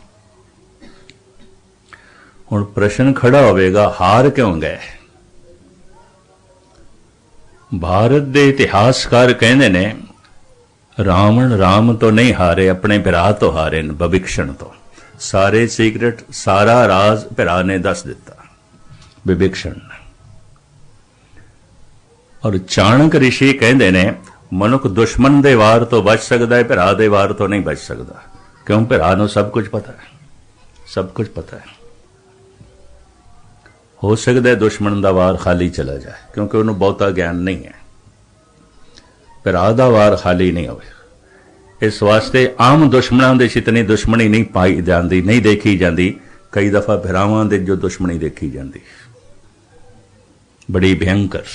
हुण प्रश्न खड़ा होवेगा, हार क्यों गए? भारत दे इतिहासकार कहंदे ने रावण राम तो नहीं हारे, अपने भरा तो हारे न, विभीषण तो। सारे सीक्रेट सारा राज भरा ने दस दिता, विभीषण ने। और चाणक ऋषि कहंदे ने मनुख दुश्मन दे वार तो बच सकता है, भरा दे वार तो नहीं बच सकता। क्यों? भरा नूं सब कुछ पता है, सब कुछ पता है। हो सकता है दुश्मन दा वार खाली चला जाए, क्योंकि उन्होंने बहुता ज्ञान नहीं है। भरा दा वार खाली नहीं होवे। इस वास्ते आम दुश्मनों दे इतनी दुश्मनी नहीं पाई जाती, नहीं देखी जाती। कई दफा भरावां दे जो दुश्मनी देखी जाती, बड़ी भयंकर।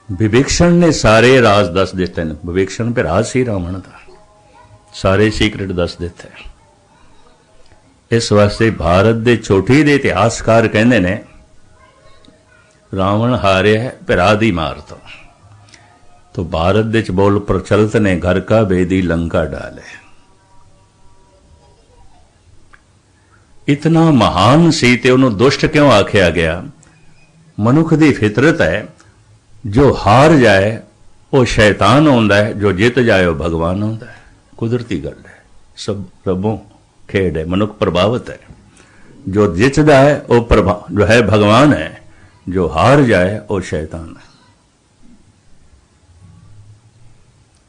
विभीषण ने सारे राज दस दिते हैं। विभीषण भरा सी रावण दा, सारे सीक्रेट दस दिते। इस वास्ते भारत दे चोटी दे इतिहासकार कहंदे ने रावण हारे है भरा दी मार तो भारत दे च बोल प्रचलित ने, घर का बेदी लंका डाले। इतना महान सी ते उन्होंने दुष्ट क्यों आख्या गया? मनुख दी फितरत है, जो हार जाए वो शैतान होंदा है, जो जित जाए वो भगवान होंदा है। कुदरती गल है, सब रबों खेड है, मनुख प्रभावित है। जो जितदा है वो जो है भगवान है, जो हार जाए वो शैतान है।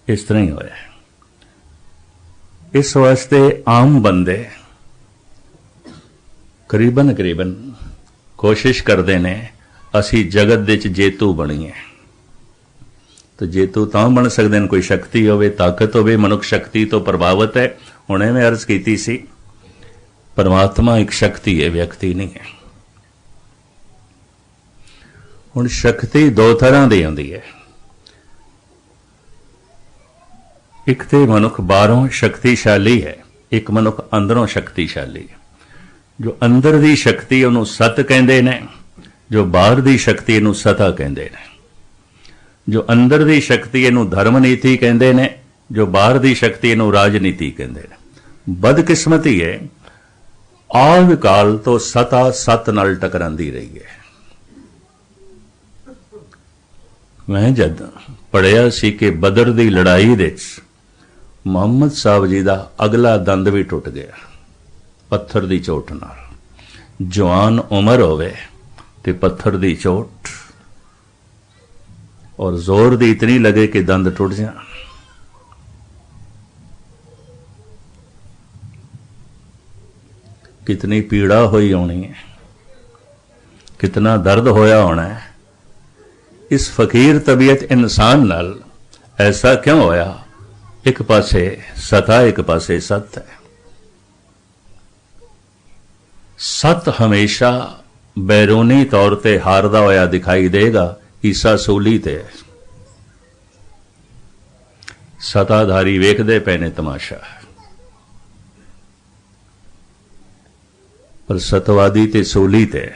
इस तरह ही होया है। इस वास्ते आम बंदे करीबन करीबन कोशिश करते ने असी जगत दे च जेतू बणीए। तो जेतू तां बन सकते हैं कोई शक्ति होवे, ताकत होवे। मनुख शक्ति तो प्रभावित है। हुणे मैं अर्ज की सी, परमात्मा एक शक्ति है, व्यक्ति नहीं है। हुण शक्ति दो तरह दी होंदी है। एक ते मनुख बाहरों शक्तिशाली है, एक मनुख अंदरों शक्तिशाली है। जो अंदर दी शक्ति उन्होंने सत कहंदे ने, जो बाहर दी शक्ति इनू सता कहंदे ने। जो अंदर दी शक्ति इनू धर्म नीति कहंदे ने, जो बाहर दी शक्ति इनू राजनीति कहंदे ने। बदकिस्मती है, आद काल तो सता सत नाल टकरांदी रही है। मैं जद पढ़िया सी कि बदर दी लड़ाई दे मुहम्मद साहब जी दा अगला दंद भी टुट गया पत्थर दी चोट नाल। जवान उम्र होवे ते पत्थर दी चोट, और जोर दी इतनी लगे कि दंद टुट जाए। कितनी पीड़ा हुई होनी है, कितना दर्द होया होना है। इस फकीर तबीयत इंसान नाल ऐसा क्यों होया? एक पासे सता, एक पासे सत है। सत हमेशा बैरूनी तौर ते हारदा होया दिखाई देगा, ईसा सूली ते। सताधारी वेखदे पे ने तमाशा, पर सतवादी ते सूली ते।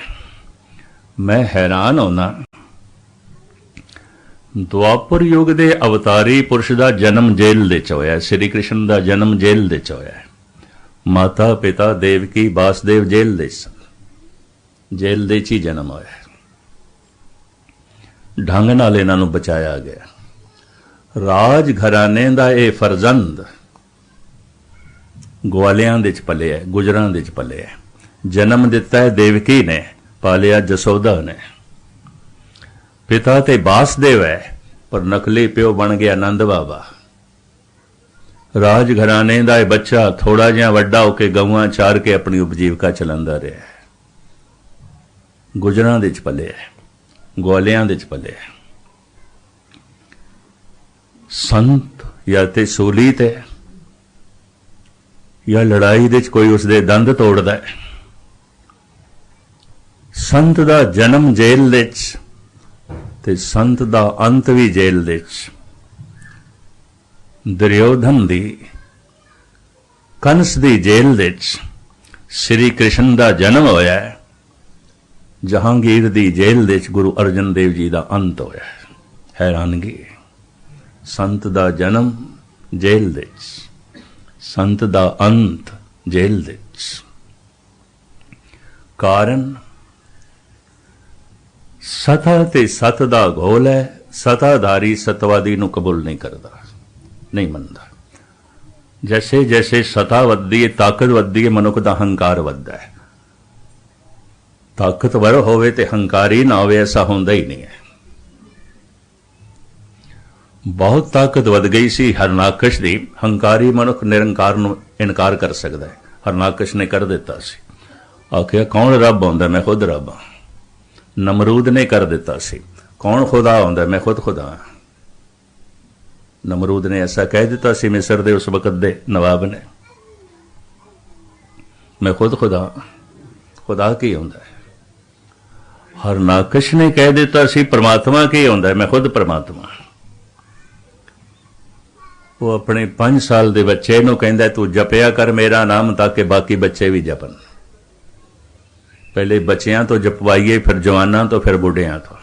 मैं हैरान होना, द्वापर युग दे अवतारी पुरुष का जन्म जेल दे च होया। श्री कृष्ण का जन्म जेल दे च होया। माता पिता देवकी वासुदेव जेल दे सन, जेल दे च ही जन्म होया। ढंग नाल इन्हां नूं बचाया गया। राज घराने का यह फरजंद ग्वालियां दे च पलिया, गुजरां दे च पलिया। जन्म दिता है देवकी ने, पालिया जसोदा ने। पिता ते वासुदेव है, पर नकली प्यो बन गया नंद बाबा। राज घराने का यह बच्चा थोड़ा जिहा वड्डा होके गऊआं चार के अपनी उपजीविका चलांदा रहा है। गुजरां दे च पलिया, ग्वालियां दे च पलिया। संत या ते सूली ते, या लड़ाई दे च कोई उसदे दंद तोड़दा है। संत दा जन्म जेल दे च ते संत दा अंत भी जेल दे च। दुर्योधन दी, कंस दी जेल दे च श्री कृष्ण दा जन्म होया है। जहांगीर दी जेल दे च गुरु अर्जन देव जी दा अंत होया है। हैरानगी, संत दा जन्म जेल दे च, संत दा अंत जेल दे च। कारण सता ते सत दा घोल है। सताधारी सतवादी नूं कबूल नहीं करता, नहीं मनता। जैसे जैसे सता वधदी है, ताकत वधदी है, मनुख दा हंकार वधदा है। ताकतवर होवे ते हंकारी ना होवे, ऐसा होंदा ही नहीं है। बहुत ताकत वध गई सी हरनाकश दी। हंकारी मनुख निरंकार नूं इनकार कर सकता है। हरनाकश ने कर दिता सी, आखिया कौन रब आउंदा, मैं खुद रब हां। नमरूद ने कर दिता सी, कौन खुदा आउंदा, मैं खुद खुदा हां। नमरूद ने ऐसा कह दिता सी मिस्र दे उस वक्त दे नवाब ने, मैं खुद खुदा हां। खुदा की आउंदा है। हरनाकश ने कह दिता सी परमात्मा की आउंदा है, मैं खुद परमात्मा। वो अपने 5 साल के बच्चे नूं कहंदा तू जपिया कर मेरा नाम, ताकि बाकी बच्चे भी जपन। पहले बच्चियां तो जपवाइए, फिर जवाना तो, फिर बुढ़ियां तो।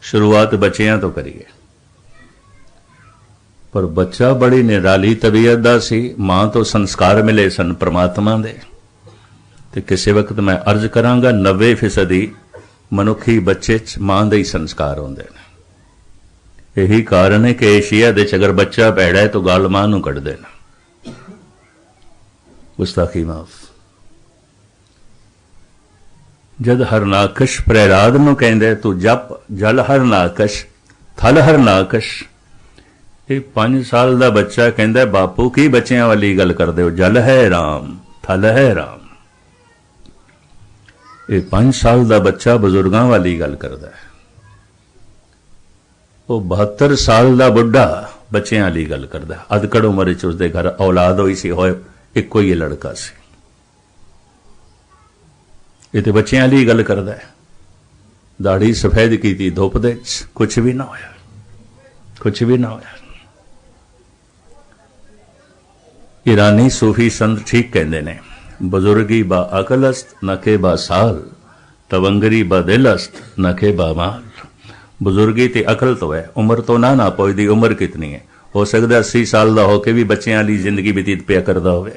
शुरुआत बच्चियां तो करिए। पर बच्चा बड़ी निराली तबीयत दा सी। मां तो संस्कार मिले सन परमात्मा दे। ते किसी वक्त मैं अर्ज करांगा 90% मनुखी बच्चे च मां दे ही संस्कार होंदे ने। यही कारण है कि एशिया दे अगर बच्चा भैड़ा है तो गाल मां नूं कढ़ देना। गुस्ताखी माफ। जद हरनाकश प्रहलाद नूं कहंदे तू जप जल हरनाकश थल हरनाकश, ये 5 साल का बच्चा कहंदा बापू की बच्चियां वाली गल करदे हो, जल है राम थल है राम। ये 5 साल का बच्चा बजुर्गों वाली गल करदा है। वो 72 साल का बुढ़ा बच्चों वाली गल करदा। अधकड़ उम्र च उसके घर औलाद हुई सी, होए इको ही लड़का सी। ये तो बच्चों वाली गल करदा है। दाढ़ी सफेद की धुप दे कुछ भी ना होया, कुछ भी ना होया। ईरानी सूफी संत ठीक कहते ने, बुजुर्गी बा अकलस्त नखे बा साल, तवंगरी बा दिलस्त नखे बा माल। बुजुर्गी ते अकल तो है, उम्र तो ना पहुंचती। उम्र कितनी है? हो सकता 80 साल का होके भी बच्चों वाली जिंदगी बतीत पिया करता हो।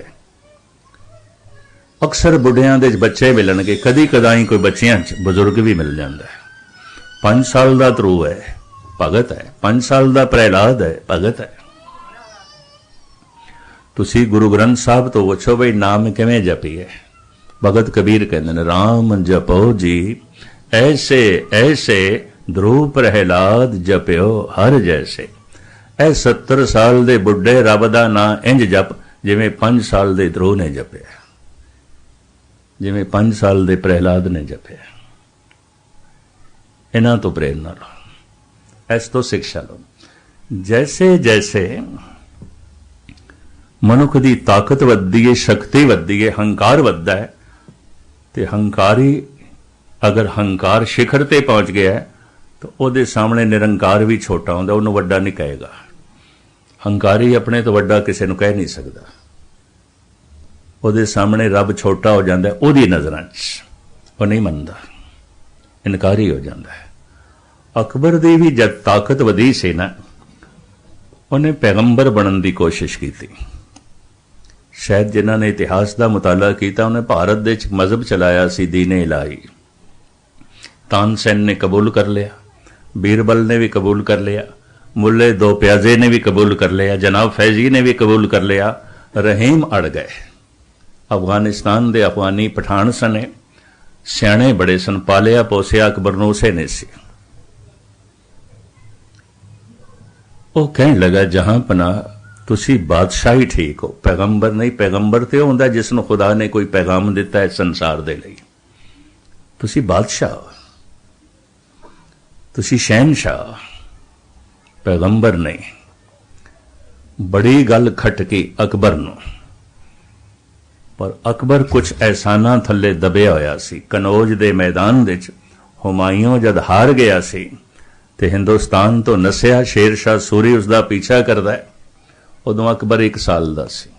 अक्सर बुढ़िया दे बच्चे मिलणगे, कदी कदाई कोई बच्चियां बुजुर्ग भी मिल जाता है। 5 साल का ध्रुव है, भगत है। 5 साल का प्रहलाद है, भगत है। तुसी गुरु ग्रंथ साहब तो पुछो बई नाम किवें जपीए। भगत कबीर कहते हैं, राम जपो जी ऐसे ऐसे ध्रुव प्रहलाद जप्यो हर जैसे। ए 70 साल दे बुढ़े रब दा नां इंज जप जिवें 5 साल दे ध्रुव ने जपिया, जिवें 5 साल दे प्रहलाद ने जपिया। इन्हां तो प्रेरणा लो, इस तो शिक्षा लो। जैसे जैसे मनुख की ताकत वधदी है, शक्ति वधदी है, हंकार वधदा है, तो हंकारी अगर हंकार शिखर ते पहुंच गया है तो ਉਹਦੇ सामने निरंकार भी छोटा ਹੁੰਦਾ, ਉਹਨੂੰ ਵੱਡਾ नहीं कहेगा। हंकारी अपने तो ਵੱਡਾ ਕਿਸੇ ਨੂੰ ਕਹਿ नहीं सकता, ਉਹਦੇ सामने रब छोटा हो जाता है, ਉਹਦੀ नज़रां 'ਚ ਉਹ नहीं ਮੰਨਦਾ, इनकारी हो जाता है। अकबर ਦੀ भी जब ताकत वधी सी ना, ਉਹਨੇ पैगंबर बनने की कोशिश की। शायद जिन्होंने इतिहास का मुताला किया, उन्हें भारत दे मजहब चलाया सी दीन इलाही। तानसेन ने कबूल कर लिया, बीरबल ने भी कबूल कर लिया, मुल्ले दो प्याजे ने भी कबूल कर लिया, जनाब फैजी ने भी कबूल कर लिया। रहीम अड़ गए। अफगानिस्तान के अफगानी पठान सने, सियाणे बड़े सन, पालिया पोसिया अकबर नूं उसे ने सी। वो कहने लगा जहां पना तुसी बादशाही ठीक हो, पैगंबर नहीं। पैगंबर तो होंदा जिसनों खुदा ने कोई पैगाम दिता है संसार दे लई। तुसी बादशाह हो, तुसी शहनशाह, पैगंबर नहीं। बड़ी गल खटकी अकबर नूं, पर अकबर कुछ एहसाना थले दबिया होया सी। कनौज दे मैदान विच हुमायूं जद हार गया सी ते हिंदुस्तान तो नसिया, शेरशाह सूरी उसका पीछा करदा है। उदों अकबर 1 साल दा सी।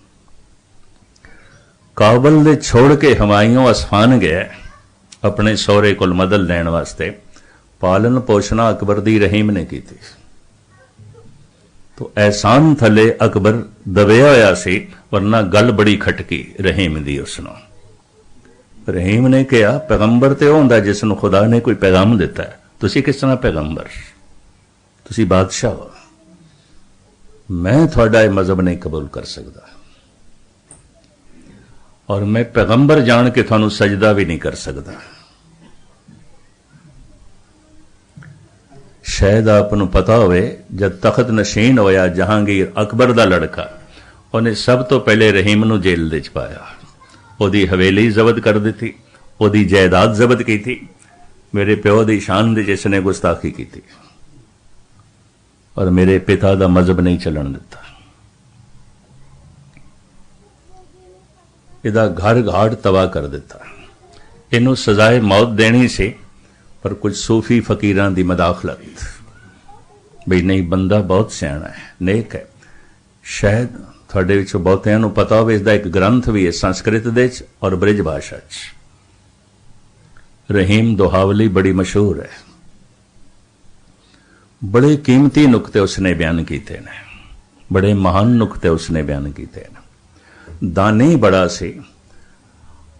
काबल दे छोड़ के हुमायूं असफान गया अपने सौरे कोल मदद लैण वास्ते। पालन पोषणा अकबर दी रहीम ने की थी। तो एहसान थले अकबर दबिया होया सी, वरना गल बड़ी खटकी रहीम दी उसनों। रहीम ने कहा पैगंबर तो होंदा जिसनों खुदा ने कोई पैगाम दिता है, तुसी किस तरह पैगंबर, तुसी बादशाह हो, मैं थोड़ा यह मजहब नहीं कबूल कर सकता, और मैं पैगंबर जान के थानू सजदा भी नहीं कर सकता। शायद आपनू पता होवे जब तखत नशीन होया जहांगीर अकबर दा लड़का, उन्हें सब तो पहले रहीम नू जेल दे च पाया। ओदी हवेली जब्त कर दी, ओदी जायदाद जब्त की थी। मेरे प्यो दी शान दे जिसने गुस्ताखी की थी, और मेरे पिता दा मजहब नहीं चलन दिता। इदा घर घाट तबाह कर दिता। इनू सजाए मौत देनी सी, पर कुछ सूफी फकीरां दी मदाखलत, बई नहीं बंदा बहुत सियाणा है, नेक है। शायद थोड़े विचों बहुतियां नूं पता होवे इसदा एक ग्रंथ भी है संस्कृत दे च और ब्रिज भाषा च। रहीम दोहावली बड़ी मशहूर है। बड़े कीमती नुकते उसने बयान किए ने, बड़े महान नुकते उसने बयान किए ने। दानी बड़ा सी।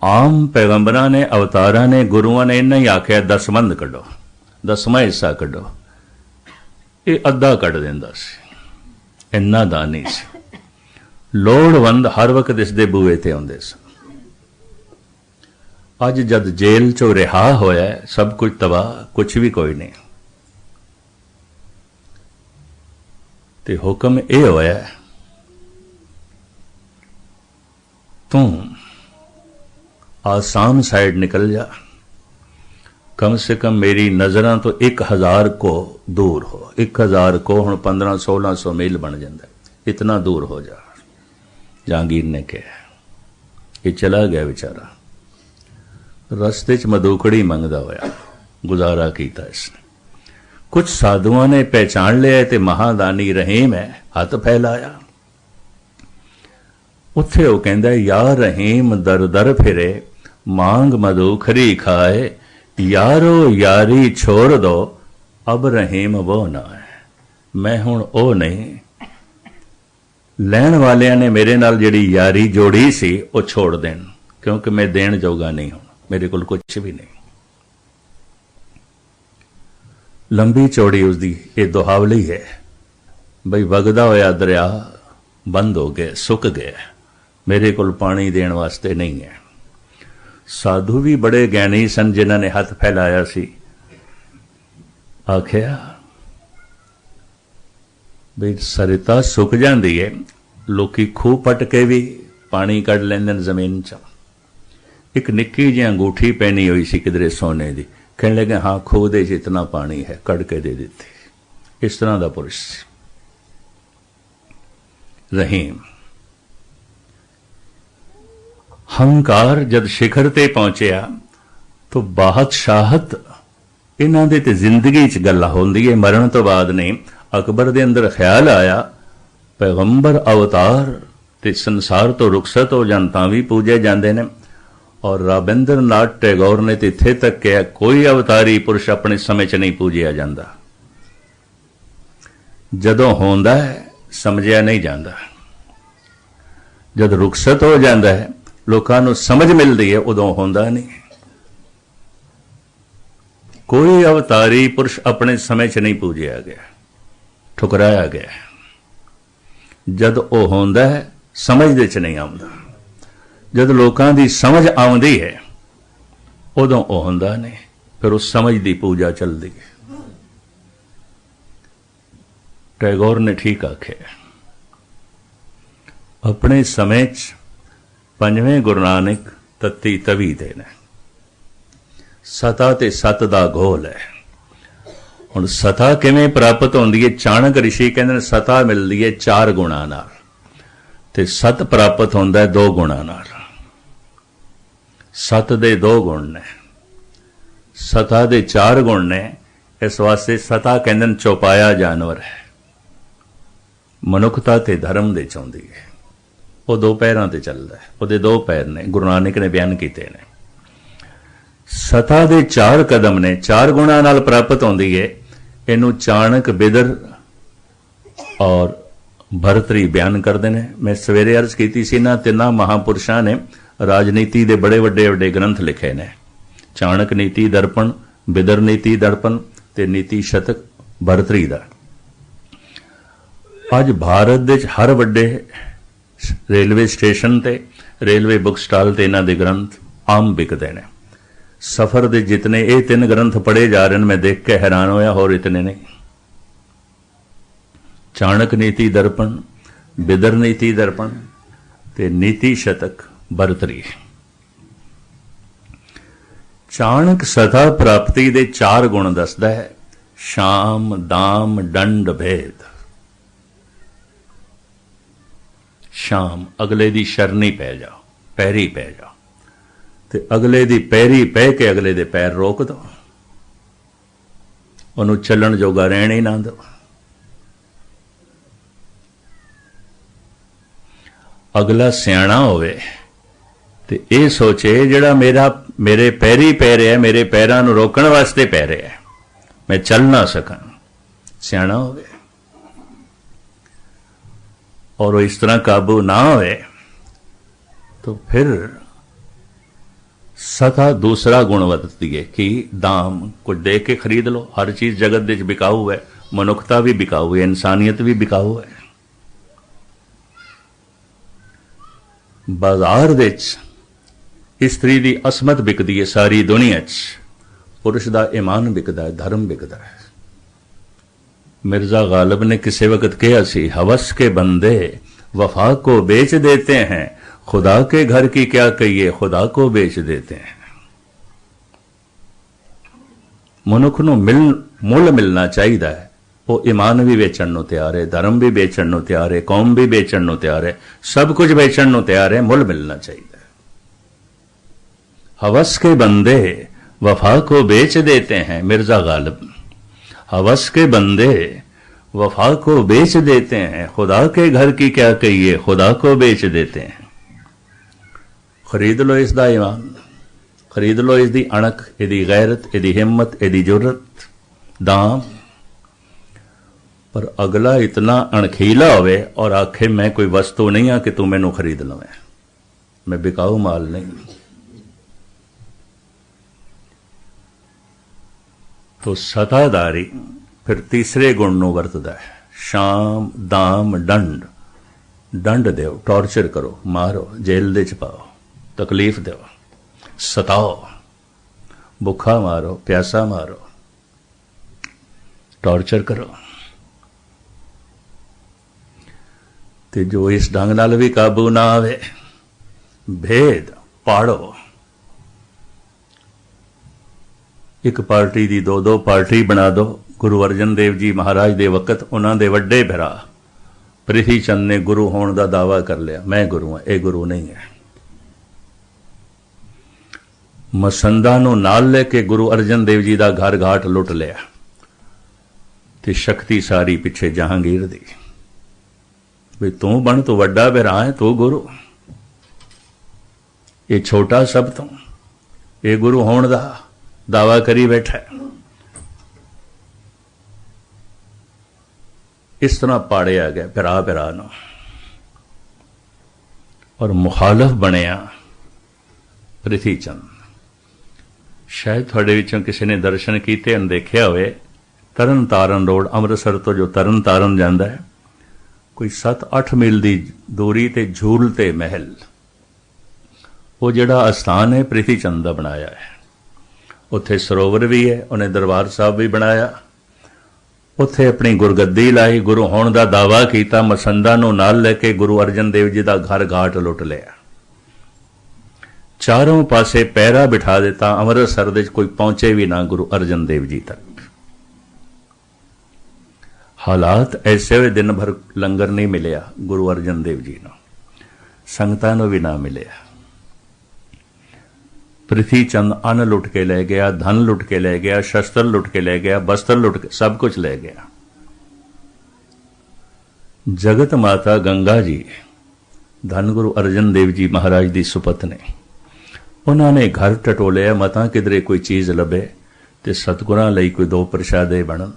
आम पैगंबरां ने, अवतारां ने, गुरुआं ने इन्ना ही आख्या 10 बंद कढो, 10वां हिस्सा कढो, ये अद्धा कढ दिंदा सी। इन्ना दानी सी। लोड़वंद हर वक्त इसदे बूहे ते आउंदे सन। अज जद जेल चों रिहा होया, सब कुछ तबाह, कुछ भी कोई नहीं। ते हुक्म यह होया तू आसाम साइड निकल जा, कम से कम मेरी नज़रां तो 1000 को दूर हो। 1000 को हुण 1500-1600 मील बन जाता, इतना दूर हो जा। जहांगीर ने कहा। ये चला गया बेचारा, रस्ते च मदूकड़ी मंगदा होया गुजारा किया इसने। कुछ साधुओं ने पहचान लिया ते महादानी रहीम है, हाथ फैलाया। उत्थे वो कहंदा या रहीम दर दर फिरे, मांग मदूखरी खाए, यारो यारी छोड़ दो, अब रहीम वो ना है, मैं हुण ओ नहीं। लैण वालियां ने मेरे नाल जिहड़ी यारी जोड़ी सी वो छोड़ देन, क्योंकि मैं देण जोगा नहीं हूं, मेरे कोल कुछ भी नहीं। लंबी चौड़ी उसकी ये दोहावली है, बई वगदा होया दरिया बंद हो गया, सुक गया, मेरे कोल पानी देण वास्ते नहीं है। साधु भी बड़े ज्ञानी सन, जिन्हां ने हाथ फैलाया सी। आखिया बई सरिता सुक जाती है, लोकी खूह पट के भी पानी कढ़ लैंदे जमीन च। एक निक्की जी अंगूठी पहनी हुई सी किधरे सोने की, कहने लगे हाँ खूह दे जितना पानी है कढ़ के दे देते। इस तरह का पुरुष रहीम। हंकार जद शिखर ते पहुंचया तो बादशाहत इन्हां दे ते जिंदगी च गल्ला होंदी है। मरण तो बाद नहीं अकबर दे अंदर ख्याल आया पैगंबर अवतार ते संसार तो रुखसत हो जान तां भी पूजे जांदे ने। और रविंद्र नाथ टैगोर ने तो इत्थे तक कहा कोई अवतारी पुरुष अपने समय च नहीं पूजिया जाता, जदों होंदा है समझिया नहीं जाता, जद रुखसत हो जाता है लोकां नूं समझ मिलती है उदों होंदा नहीं। कोई अवतारी पुरुष अपने समय च नहीं पूजिया गया, ठुकराया गया। जद वो होंदा है समझ दे च नहीं आउंदा, जद लोकां दी समझ आउंदी है उदों वो होंदा नहीं, फिर उस समझ दी पूजा चलती है। टैगोर ने ठीक आखे, अपने समय च पंजवें गुरु नानक तत्ती तवी दे ने। सता ते सत दा घोल है। हुण सता किवें प्राप्त होंदी है? चाणक ऋषि कहंदे ने सता मिलदी है 4 गुणां नाल ते सत प्राप्त होंदा है 2 गुणां नाल। सत दे 2 गुण ने, सता दे 4 गुण ने। इस वास्ते सता कहंदे ने चौपाया जानवर है, मनुखता ते धर्म दे चाहुंदी है। वो 2 पैरां ते चलदा है, ਉਹਦੇ 2 पैर ने, गुरु नानक ने बयान कीते ने। सता दे 4 कदम ने, 4 गुणां नाल प्राप्त होंदी है। इनू चाणक बिदर और भरतरी बयान करते हैं। मैं सवेरे अर्ज की सी ना 3 महापुरुषों ने राजनीति के बड़े वड्डे वड्डे ग्रंथ लिखे ने। चाणक नीति दर्पण, बिदर नीति दर्पण ते नीति शतक भरतरी दा। अज भारत दे हर वड्डे रेलवे स्टेशन ते रेलवे बुक स्टाल ते इन्हां दे ग्रंथ आम बिकते हैं। सफर दे जितने ये 3 ग्रंथ पढ़े जा रहे हैं मैं देख के हैरान होया, और इतने नहीं। चाणक नीति दर्पण, बिदर नीति दर्पण ते नीति शतक भरतरी। चाणक सता प्राप्ति दे 4 गुण दसदा है, शाम दाम दंड भेद। शाम अगले दी शरणी पै जाओ, पैरी पै जाओ, ते अगले दी पैरी पै के अगले दे पैर रोक दो, उन्होंने चलन जोगा रहन ही ना दो। अगला सियाणा होवे ते ये सोचे जिहड़ा मेरे पैरी पै रहा है, मेरे पैरां नूं रोकण वास्ते पै रहा है, मैं चल ना सकां, सियाणा होवे। और वो इस तरह काबू ना होए तो फिर सता दूसरा गुण वरतती है कि दाम, कुछ दे के खरीद लो। हर चीज जगत दे बिकाऊ है, मनुखता भी बिकाऊ है, इंसानियत भी बिकाऊ है। बाजार दे स्त्री दी असमत बिकदी है सारी दुनिया च, पुरुष दा ईमान बिकदा है, धर्म बिकदा है। मिर्जा गालिब ने किसी वक्त कहा सी, हवस के बंदे वफा को बेच देते हैं, खुदा के घर की क्या कहिए, खुदा को बेच देते हैं। मनुख नूं मुल मिलना चाहिए है। वो ईमान भी बेचण नूं तैयार है, धर्म भी बेचण नूं तैयार है, कौम भी बेचण नूं तैयार है, सब कुछ बेचण नूं तैयार है। मुल मिलना चाहिए। हवस के बंदे वफा को बेच देते हैं, मिर्जा गालिब। हवस के बंदे वफा को बेच देते हैं, खुदा के घर की क्या कहिए, खुदा को बेच देते हैं। खरीद लो इसदा ईमान, खरीद लो इसदी अणक, इहदी गैरत, इहदी हिम्मत, इहदी जुर्रत, दाम। पर अगला इतना अणखीला होवे और आखे मैं कोई वस्तु नहीं हाँ कि तू मैनू खरीद लवे, मैं बिकाऊ माल नहीं। तो सतादारी फिर तीसरे गुण नूं वरतदा है, शाम दाम दंड। दंड दो, टॉर्चर करो, मारो, जेल दे च पाओ, तकलीफ दो, सताओ, भुखा मारो, प्यासा मारो, टॉर्चर करो। ते जो इस ढंग नाल भी काबू ना आवे, भेद पाड़ो। एक पार्टी की दो दो पार्टी बना दो। गुरु अर्जन देव जी महाराज के वक्त उन्होंने दे वड्डे भरा प्रिथी चंद ने गुरु होने का दावा कर लिया, मैं गुरु हाँ, ये गुरु नहीं है। मसंदा नूं नाल लेके गुरु अर्जन देव जी का घर घाट लुट लिया ते शक्ति सारी पिछे जहांगीर दी। भी तू बन, तू वड्डा भरा है, तू गुरु, ये छोटा सब तो ये गुरु होने का दावा करी बैठा है। इस तरह पाड़िया गया भरा भरा नूं और मुखालफ बनया प्रिथी चंद। शायद थोड़े विचों किसी ने दर्शन किए देखा होवे, तरन तारण रोड अमृतसर तो जो तरन तारण जाता है कोई 7-8 मील की दूरी ते झूल ते महल, वो जिहड़ा अस्थान है प्रिथी चंद का बनाया है। उत्थे सरोवर भी है, उन्हें दरबार साहब भी बनाया, उत्थे अपनी गुरगद्दी लाई, गुरु होने का दावा किया, मसंदा नूं नाल लेके गुरु अर्जन देव जी का घर घाट लुट लिया, चारों पासे पैरा बिठा दिता, अमृतसर दे कोई पहुंचे भी ना गुरु अर्जन देव जी तक। हालात ऐसे हुए, दिन भर लंगर नहीं मिलिया गुरु अर्जन देव जी नूं, संगतां नूं भी ना मिलिया। प्रिथी चंद अन्न लुट के ले गया, धन लुट के ले गया, शस्त्र लुट के ले गया, वस्त्र लुट के, सब कुछ ले गया। जगत माता गंगा जी धन गुरु अर्जन देव जी महाराज की सुपत्नी, उन्होंने घर टटोलिया, मतां किधरे कोई चीज़ लभे तो सतगुरां लई कोई 2 प्रशादे बनन।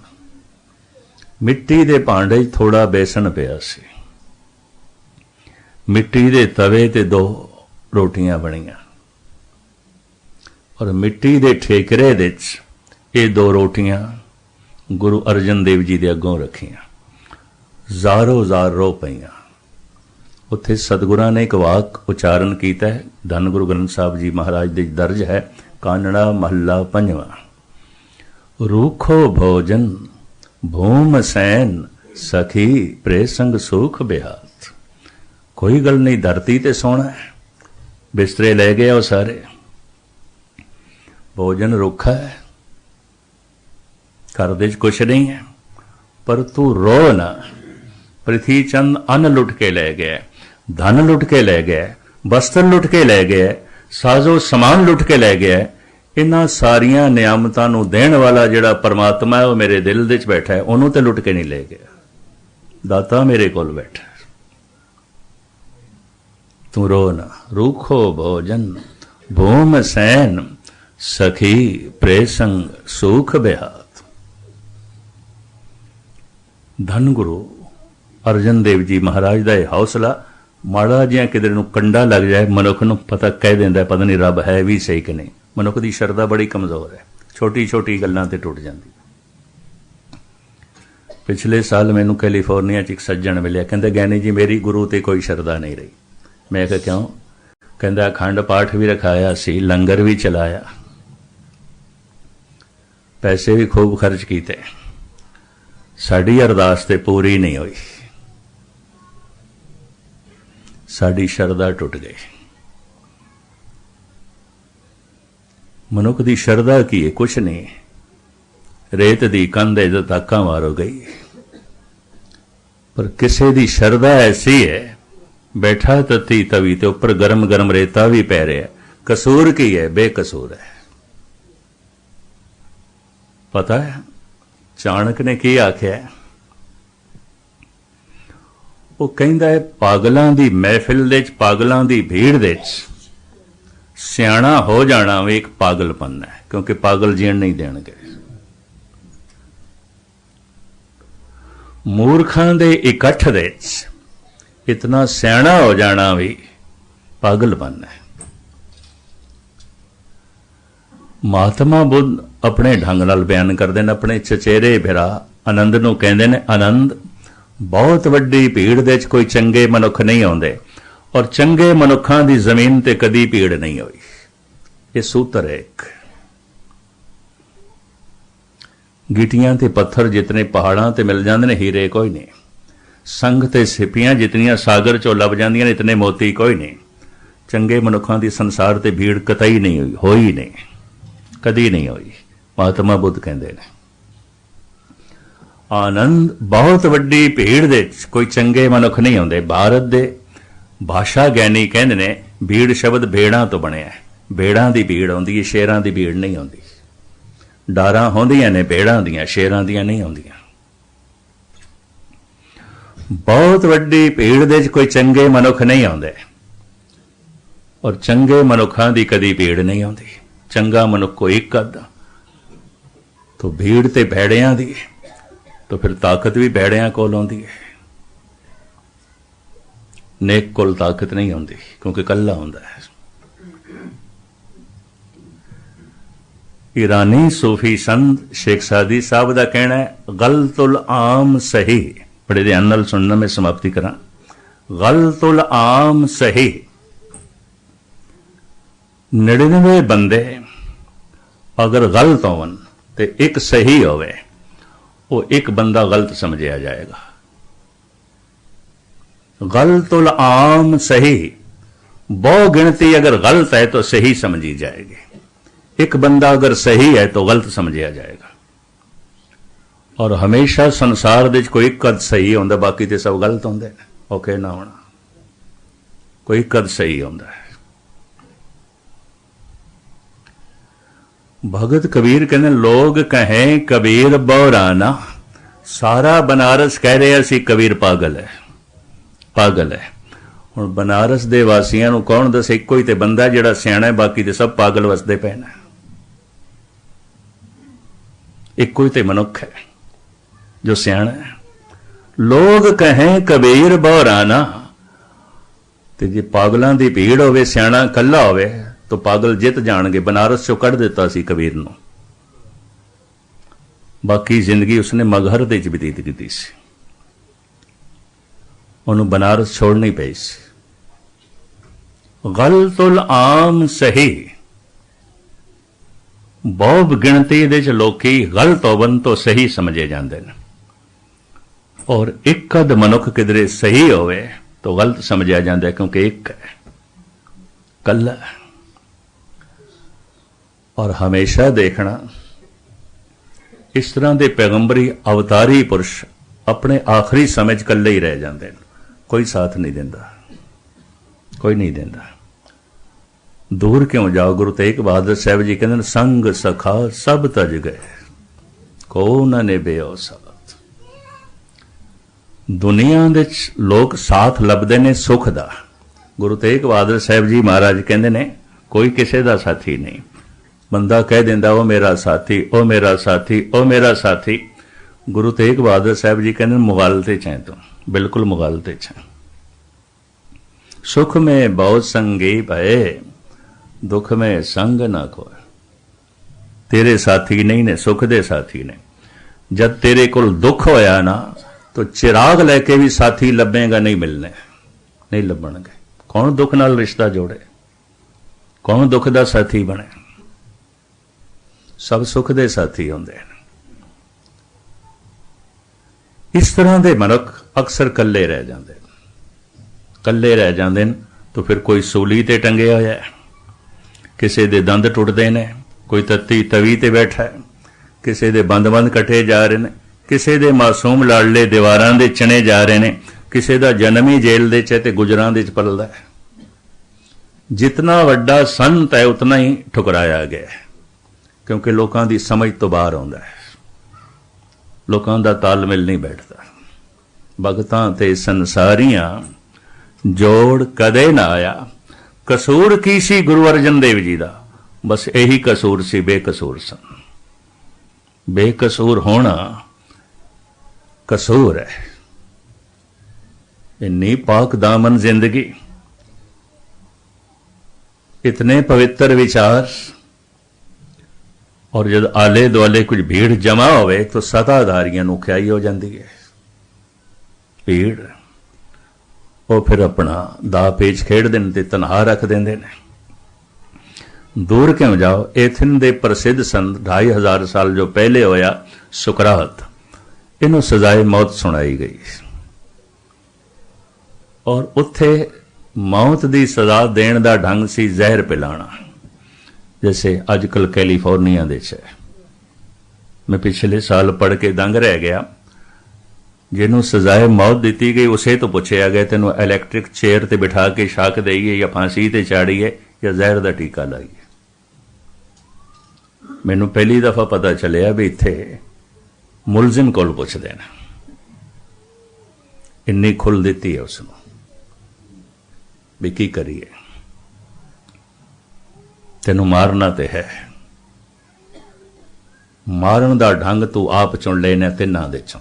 मिट्टी दे भांडे थोड़ा बेसन पिया सी, मिट्टी दे तवे ते 2 रोटियां बणियां और मिट्टी दे ठेकरे दे ये 2 रोटियां गुरु अर्जन देव जी दे अगों रखियां। ज़ारो ज़ार रो पईयां। उत्थे सतगुरां ने एक वाक उच्चारण किया है, धन गुरु ग्रंथ साहब जी महाराज दे दर्ज है, कानड़ा महला 5वां। रूखो भोजन भूम सैन सखी प्रेसंग सुख बेहात। कोई गल नहीं, धरती ते सोना है, बिस्तरे ले गए वो सारे, भोजन रुखा है, घर दे कुछ नहीं है, पर तू रो ना। प्रिथी चंद अन्न लुट के ले गया, धन लुट के ले गया, वस्त्र लुट के ले गया, साजो समान लुट के ले गया। इन्हां सारियां नियामतां नूं देण वाला जिहड़ा परमात्मा है वो मेरे दिल दे च बैठा है, उन्होंने तो लुट के नहीं ले गया। दाता मेरे कोल बैठा, तू रो ना। रूखो भोजन भूम सैन सखी प्रेसंग सुख बेहात। धन गुरु अर्जन देव जी महाराज का यह हौसला, माड़ा जिहा किधर नूं कंडा लग जाए मनुख नूं पता कह देंदा पता नहीं रब है भी सही कि नहीं। मनुख की शरदा बड़ी कमजोर है, छोटी छोटी गल्लां ते टुट जाती। पिछले साल मैनू कैलीफोर्निया च एक सज्जण मिलिया, कहंदा ज्ञानी जी मेरी गुरु ते कोई शरदा नहीं रही। मैं कहा क्यों? कहंदा अखंड पाठ भी रखाया सी, लंगर भी चलाया, पैसे भी खूब खर्च किए, साड़ी अरदास ते पूरी नहीं हुई, साड़ी शरदा टुट गई। मनुख की शरदा की है? कुछ नहीं, रेत दी कंध है ताका मारो गई। पर किसी दी शरदा ऐसी है, बैठा तती तवी ते उपर गरम गरम रेता भी पै रहा है, कसूर की है? बेकसूर है। पता है चाणक ने की आख्या? वो कहंदा है पागलों की महफिल दे, पागलों की भीड़ दे सियाणा हो जाना भी एक पागलपन है, क्योंकि पागल जीण नहीं देणगे। मूर्खां दे इकट्ठ दे इतना सियाणा हो जाना भी पागलपन है। महात्मा बुद्ध अपने ढंग नाल बयान करते हैं, अपने चचेरे भिरा आनंद नूं कहंदे ने, आनंद बहुत वड्डी भीड़ दे कोई चंगे मनुख नहीं आउंदे, और चंगे मनुखां दी जमीन ते कदी भीड़ नहीं हुई। ये सूत्र है एक। गिटियां ते पत्थर जितने पहाड़ां ते मिल जांदे ने, हीरे कोई नहीं। संघ ते सिपियां जितनियां सागर चों लभ जांदियां ने, इतने मोती कोई नहीं। चंगे मनुखां दी संसार ते भीड़ कतई नहीं हुई, होई नहीं, कदी नहीं हुई। महात्मा बुद्ध कहते हैं आनंद बहुत वड्डी भीड़ दे कोई चंगे मनुख नहीं आते। भारत दे भाषा ज्ञानी कहते ने भीड़ शब्द भेड़ां तो बनया है। भेड़ां दी भीड़ आउंदी है, शेरां दी भीड़ नहीं आउंदी। डारां होंदियां ने भेड़ां दियां, शेरां दियां नहीं आउंदियां। बहुत वड्डी भीड़ दे कोई चंगे मनुख नहीं आउंदे और चंगे मनुखां दी कदी भीड़ नहीं आउंदी। चंगा मनुख कोई एक अद्धा। तो भीड़ ते भेड़ियां दी तो फिर ताकत भी भेड़ियां कोल आउंदी है। नेक कोल ताकत नहीं आउंदी क्योंकि कल्ला हुंदा है। ईरानी सूफी संत शेख सादी साहब का कहना है गलतुल आम सही। बड़े ध्यान नाल सुनना, मैं समाप्ति करा। गलतुल आम सही, 99 बंदे अगर गलत होवन तो एक सही होवे, वो एक बंदा गलत समझा जाएगा। गलतुल आम सही, बहु गिनती अगर गलत है तो सही समझी जाएगी। एक बंदा अगर सही है तो गलत समझा जाएगा। और हमेशा संसार दे कोई एक कद सही होंदा, बाकी ते सब गलत होंदे ने। ओके ना होना, कोई कद सही होंदा है। भगत कबीर कहने लोग कहें कबीर बौराना, सारा बनारस कह रहे असी कबीर पागल है, पागल है। हुण बनारस दे वासियां नूं कौन दसे इक्को ही ते बंदा जिहड़ा सियाणा है, बाकी ते सब पागल वसदे पए ने। इक्को ही ते मनुख है जो सियाणा है। लोग कहें कबीर बौराना, ते जे पागलों की भीड़ होवे, सियाणा कल्ला होवे तो पागल जित जाणगे। बनारस चों कढ़ दिता सी कबीर नूं, बाकी जिंदगी उसने मगहर दे च बतीत कीती सी। उन्होंने बनारस छोड़नी पई सी। गलतुल आम सही, बहु गिणती दे च लोकी गलत होवन तो सही समझे जाते हैं और एक अद मनुख किधरे सही होवे तो गलत समझा जाता है क्योंकि एक है, कल्ला है। और हमेशा देखना इस तरह के पैगंबरी अवतारी पुरुष अपने आखिरी समय च कल्ले ही रह जाते हैं। कोई साथ नहीं देता, कोई नहीं देता। दूर क्यों जाओ, गुरु तेग बहादुर साहब जी कहते संग सखा सब तज गए, को न निभेओ साथ। दुनिया दे लोग साथ लभदे ने सुख दा। गुरु तेग बहादुर साहब जी महाराज कहते ने कोई किसी का साथी नहीं। बंदा कह दिंदा ओ मेरा साथी, ओ मेरा साथी, ओ मेरा साथी। गुरु तेग बहादुर साहब जी कहते मुगालते छे, तो बिल्कुल मुगालते छे। सुख में बहुत संगी भये, दुख में संग ना कोई। तेरे साथी नहीं ने, सुख दे साथी ने। जब तेरे कोल दुख होया ना तो चिराग लैके भी साथी लभेगा नहीं, मिलने नहीं लभणगे। कौन दुख नाल रिश्ता जोड़े, कौन दुख दा साथी बने। सब सुख दे साथी होंदे हैं। इस तरह के मनुख अक्सर कल्ले रह जाते, कल्ले रह जाते हैं। तो फिर कोई सूली ते टंगे होया है, किसी दे दंद टुटते ने, कोई तत्ती तवी ते बैठा है, किसी दे बंद बंद कटे जा रहे हैं, किसी दे मासूम लाडले दीवारां दे चने जा रहे हैं, किसी दा जन्म ही जेल दे च ते गुजरां दे च पलदा है। जितना वड्डा संत है उतना ही ठुकराया गया है, क्योंकि लोगों की समझ तो बाहर आउंदा है, लोगों का तालमेल नहीं बैठता। भगतां ते संसारियां जोड़ कदे ना आया, कसूर की सी गुरु अर्जन देव जी का, बस यही कसूर सी, बेकसूर सन। बेकसूर होना कसूर है। इन्नी पाक दामन जिंदगी, इतने पवित्र विचार, और जब आले दुआले कुछ भीड़ जमा होवे तो सताधारियां नूं ख्याई हो जाती है। भीड़ वो फिर अपना दा पेच खेड़ देन ते तनहा रख देंदे ने। दूर क्यों जाओ, एथन दे प्रसिद्ध संत 2500 साल जो पहले होया सुकरात, इन्हों सजाए मौत सुनाई गई और उत्थे मौत की सजा देने का ढंग सी जहर पिलाना, जैसे अजकल कैलीफोर्निया दे मैं पिछले साल पढ़ के दंग रह गया। जिन्हों सजाए मौत दी गई उसे तो पूछया गया तेन इलैक्ट्रिक चेयर ते बिठा के शाक दईए या फांसी ते चाड़ीए या जहर का टीका लाइए। मैनू पहली दफा पता चलिया भी इत्थे मुलजिम कोल पुछदे ने, इन्नी खुल दी है उसनूं भी की करिए, तेनू मारना ते है, मारन दा ढंग तू आप चुन लेना तिन्हां दे चों।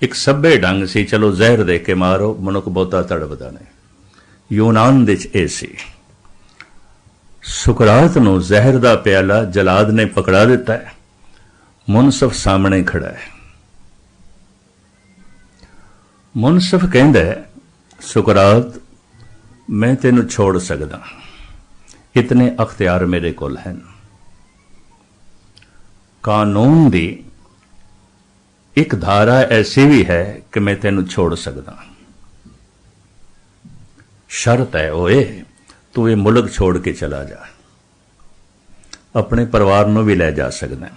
एक सभ्य ढंग सी, चलो जहर दे के मारो, मनुख बहुता तड़पदा नहीं। यूनान दे च सी। सुकरात नूं जहर दा प्याला जलाद ने पकड़ा दिता है, मुनसफ सामने खड़ा है। मुनसफ कहंदा है सुकरात मैं तेनू छोड़ सकदा, इतने अख्तियार मेरे कोल हैं। कानून दी एक धारा ऐसी भी है कि मैं तेनू छोड़ सकदा, शर्त है ओए तू ये मुल्क छोड़ के चला जा, अपने परिवार नूं भी लै जा सकदा,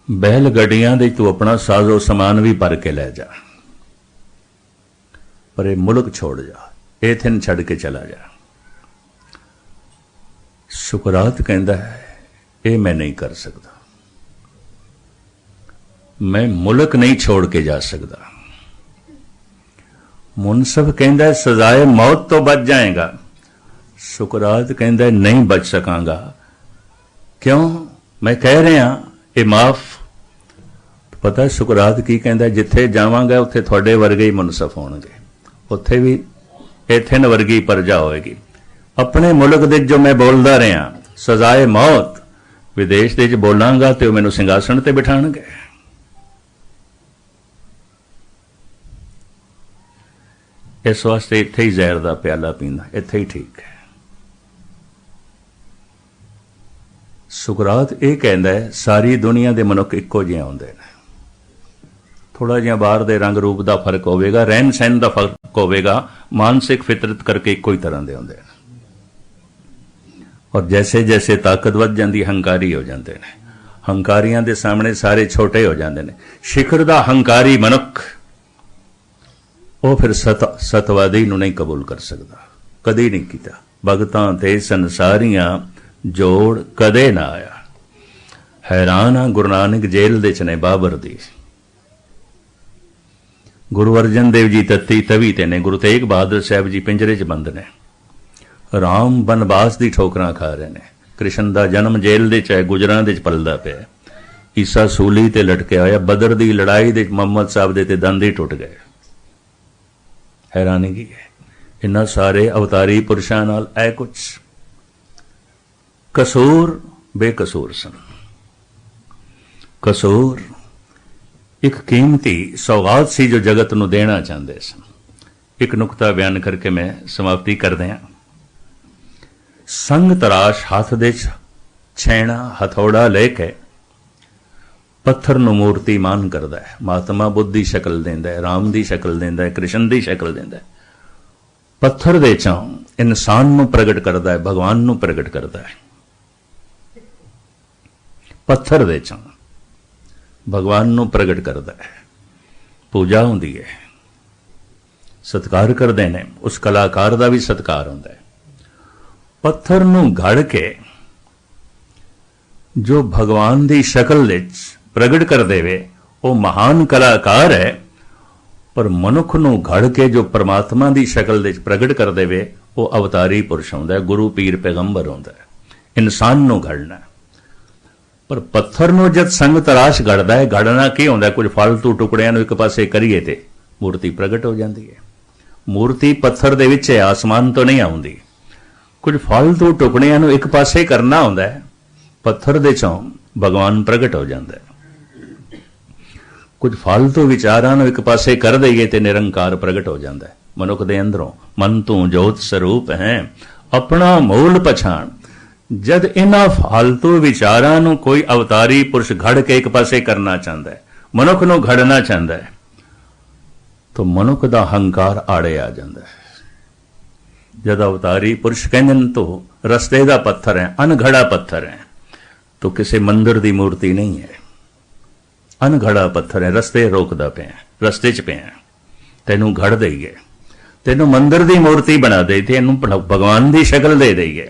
बैल गड्डियां दे तू अपना साजो समान भी भर के लै जा, पर ये मुल्क छोड़ जा, एथन छड़ के चला जा। सुकरात कहंदा है ये मैं नहीं कर सकता, मैं मुल्क नहीं छोड़ के जा सकता। मुनसफ कहंदा है सजाए मौत तो बच जाएगा, सुकरात कहंदा है नहीं बच सकांगा। क्यों? मैं कह रहा ये माफ। पता है सुकरात की कहंदा, जिथे जावांगा उत्थे थोड़े वर्गे ही मुनसफ होणगे, उत्थे भी एथन वर्गी प्रजा होएगी। अपने मुल्क दे जो मैं बोलदा रहा सजाए मौत, विदेश दे बोलांगा तो मैनू सिंघासन ते बिठाणगे। इस वास्ते इत्थे ही जहर दा प्याला पींदा, इत्थे ही ठीक है। सुकरात ये कहंदा है सारी दुनिया दे मनुख इक्को जिहे हुंदे ने, थोड़ा जिहा बाहर दे रंग रूप का फर्क होवेगा, रहन सहन का फर्क होवेगा, मानसिक फितरत करके इक्को ही तरह के होंदे ने। और जैसे जैसे ताकत वध जांदी हंकारी हो जाते हैं, हंकारियां दे सामने सारे छोटे हो जाते हैं। शिखर दा हंकारी मनुख वो फिर सतवादी नूं नहीं कबूल कर सकता, कदी नहीं किया। भगतां ते संसारियां जोड़ कदे ना आया। हैरान आ गुरु नानक जेल दे च ने बाबर दी, गुरु अर्जन देव जी तत्ती तवी ते ने, गुरु तेग बहादुर साहब जी पिंजरे च बंद ने, राम बनवास दी ठोकरां खा रहे ने, कृष्ण दा जन्म जेल दे च है, गुजरां दे च पलदा पिया, ईसा सूली ते लटकिया होया, बदर दी लड़ाई दे मुहम्मद साहब दे ते दंद ही टुट गए। हैरानी की है इन्हां सारे अवतारी पुरुषां नाल ऐ कुछ कसूर बेकसूर सन। कसूर एक कीमती सौगात सी जो जगत नूं देना चाहते सन। एक नुकता बयान करके मैं समाप्ति कर दिया। संग तराश हाथ दे छैणा हथौड़ा लेके पत्थर नूं मूर्ति मान करदा है। महात्मा बुद्ध की शक्ल देंदा है, राम की शक्ल देंदा है, कृष्ण की शक्ल देंदा है। पत्थर दे चों इंसान नूं प्रगट करदा है, भगवान नूं प्रगट करदा है। पत्थर दे चों भगवान नूं प्रगट करदा है। पूजा हुंदी है, सत्कार करदे ने, उस कलाकार का भी सत्कार हुंदा है। पत्थर नूं घड़ के जो भगवान की शक्ल दे प्रगट कर देवे वो महान कलाकार है, पर मनुख नूं घड़ के जो परमात्मा की शक्ल दे प्रगट कर देवे वो अवतारी पुरुष हुंदा है, गुरु पीर पैगंबर हुंदा है। इंसान नूं घड़ना, पर पत्थर नूं जद संग तराश घड़दा है, घड़ना की हुंदा है, कुछ फालतू टुकड़ियां नूं एक पासे करिए ते मूर्ति प्रगट हो जाती है। मूर्ति पत्थर दे विच है, आसमान तो नहीं आउंदी। कुछ फालतू टुकड़ियां नूं एक पासे करना हुंदा है, पत्थर दे चों भगवान प्रगट हो जाता है। कुछ फालतू विचारां नूं एक पासे कर दईए ते निरंकार प्रगट हो जाता है। मनुख दे अंदरों मन तू जोत स्वरूप है, अपना मूल पछाण। जद इन्हां फालतू विचारां नूं कोई अवतारी पुरुष घड़ के एक पासे करना चाहता है, मनुख नूं घड़ना चाहता है, तो मनुख दा हंकार आड़े आ जाता है। जद अवतारी पुरुष कहंदे तो रस्ते दा पत्थर है, अनघड़ा पत्थर है, तो किसी मंदिर दी मूर्ति नहीं है। ਅਨਘੜਾ ਪੱਥਰ ਹੈ, ਰਸਤੇ ਰੋਕਦਾ ਪਿਆ, ਰਸਤੇ 'ਚ ਪਿਆ, ਤੈਨੂੰ ਘੜ ਦੇਈਏ, ਤੈਨੂੰ ਮੰਦਰ ਦੀ ਮੂਰਤੀ ਬਣਾ ਦੇ, ਤੈਨੂੰ ਭਗਵਾਨ ਦੀ ਸ਼ਕਲ ਦੇ ਦੇਈਏ।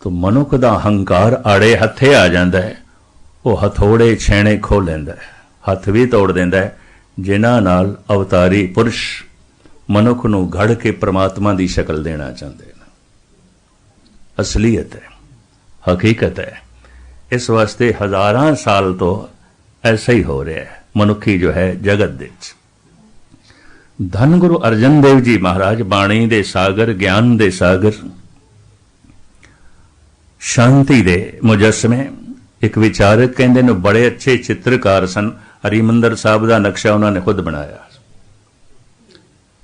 ਤੋ ਮਨੁੱਖ ਦਾ ਹੰਕਾਰ ਆੜੇ ਹੱਥੇ ਆ ਜਾਂਦਾ ਹੈ, ਉਹ ਹਥੋੜੇ ਛੇਣੇ ਖੋਹ ਲੈਂਦਾ ਹੈ, ਹੱਥ ਵੀ ਤੋੜ ਦਿੰਦਾ ਹੈ, ਜਿਨ੍ਹਾਂ ਨਾਲ ਅਵਤਾਰੀ ਪੁਰਸ਼ ਮਨੁੱਖ ਨੂੰ ਘੜ ਕੇ ਪ੍ਰਮਾਤਮਾ ਦੀ ਸ਼ਕਲ ਦੇਣਾ ਚਾਹੁੰਦੇ ਨੇ। ਅਸਲੀਅਤ ਹੈ, ਹਕੀਕਤ ਹੈ। ਇਸ ਵਾਸਤੇ ਹਜ਼ਾਰਾਂ ਸਾਲ ਤੋਂ ਐਸਾ ਹੀ ਹੋ ਰਿਹਾ ਹੈ ਮਨੁੱਖੀ ਜੋ ਹੈ ਜਗਤ ਦੇ ਵਿੱਚ। ਧੰਨ ਗੁਰੂ ਅਰਜਨ ਦੇਵ ਜੀ ਮਹਾਰਾਜ ਬਾਣੀ ਦੇ ਸਾਗਰ, ਗਿਆਨ ਦੇ ਸਾਗਰ, ਸ਼ਾਂਤੀ ਦੇ ਮੁਜੱਸਮੇ। ਇੱਕ ਵਿਚਾਰਕ ਕਹਿੰਦੇ ਨੇ ਬੜੇ ਅੱਛੇ ਚਿੱਤਰਕਾਰ ਸਨ। ਹਰਿਮੰਦਰ ਸਾਹਿਬ ਦਾ ਨਕਸ਼ਾ ਉਹਨਾਂ ਨੇ ਖੁਦ ਬਣਾਇਆ।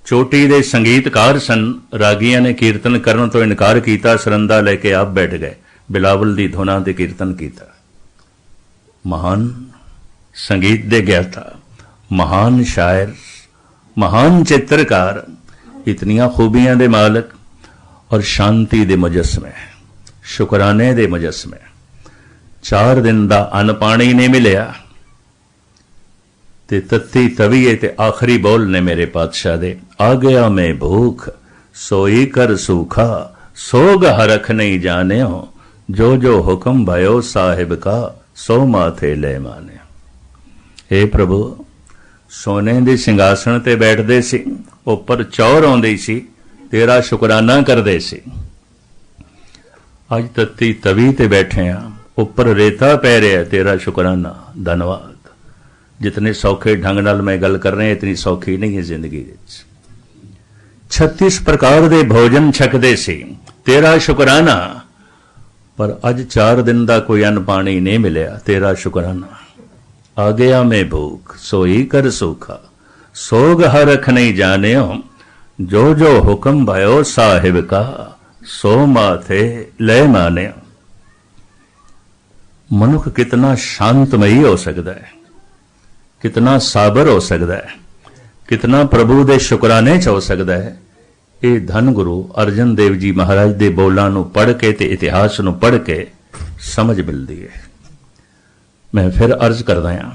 ਚੋਟੀ ਦੇ ਸੰਗੀਤਕਾਰ ਸਨ। ਰਾਗੀਆਂ ਨੇ ਕੀਰਤਨ ਕਰਨ ਤੋਂ ਇਨਕਾਰ ਕੀਤਾ, ਸਰੰਦਾ ਲੈ ਕੇ ਆਪ ਬੈਠ ਗਏ, ਬਿਲਾਵਲ ਦੀ ਧੁਨਾਂ ਤੇ ਕੀਰਤਨ ਕੀਤਾ। ਮਹਾਨ ਸੰਗੀਤ ਦੇ ਗਿਆਤਾ, ਮਹਾਨ ਸ਼ਾਇਰ, ਮਹਾਨ ਚਿੱਤਰਕਾਰ, ਇਤਨੀਆਂ ਖੂਬੀਆਂ ਦੇ ਮਾਲਕ ਔਰ ਸ਼ਾਂਤੀ ਦੇ ਮੁਜੱਸਮੇ, ਸ਼ੁਕਰਾਨੇ ਦੇ ਮੁਜੱਸਮੇ। 4 ਦਿਨ ਦਾ ਅੰਨ ਪਾਣੀ ਨਹੀਂ ਮਿਲਿਆ ਤੇ ਤੱਤੀ ਤਵੀਏ ਤੇ ਆਖਰੀ ਬੋਲ ਨੇ ਮੇਰੇ ਪਾਤਸ਼ਾਹ ਦੇ, ਆ ਗਿਆ ਮੈਂ ਭੂਖ ਸੋਈ ਕਰ ਸੂਖਾ, ਸੋਗ ਹਰਖ ਨਹੀਂ ਜਾਣਿਓ, ਜੋ ਜੋ ਹੁਕਮ ਭਇਓ ਸਾਹਿਬ ਕਾ, ਸੋ ਮਾਥੇ ਲੈ ਮਾਨਿਓ। हे ਪ੍ਰਭੂ, ਸੋਨੇ ਦੇ ਸਿੰਘਾਸਣ ਤੇ ਬੈਠਦੇ ਸੀ, ਉੱਪਰ ਚੌਰ ਆਉਂਦੀ ਸੀ, ਤੇਰਾ ਸ਼ੁਕਰਾਨਾ ਕਰਦੇ ਸੀ। ਅੱਜ ਤੱਤੀ ਤਵੀ ਤੇ ਬੈਠੇ ਆ, ਉੱਪਰ ਰੇਤਾ ਪੈ ਰਿਹਾ, ਤੇਰਾ ਸ਼ੁਕਰਾਨਾ, ਧੰਨਵਾਦ। जितने सौखे ढंग नाल मैं गल कर रहे, इतनी सौखी नहीं है जिंदगी। 36 प्रकार दे भोजन छकदे सी, तेरा शुकराना। पर अज 4 दिन का कोई अन्न पानी नहीं मिलिया, तेरा शुकराना। आ गया मैं भूख सोई कर सूखा, सोग हरख नहीं जानियो, जो जो हुक्म भयो साहिब का, सो माथे ले मानियो। मनुख कितना शांतमयी हो सकता है, कितना साबर हो सकता है, कितना प्रभु दे शुकराने च हो सकता है। ये धन गुरु अर्जन देव जी महाराज दे बोलां नूं पढ़ के ते इतिहास नूं पढ़ के समझ मिलती है। मैं फिर अर्ज करदा हां,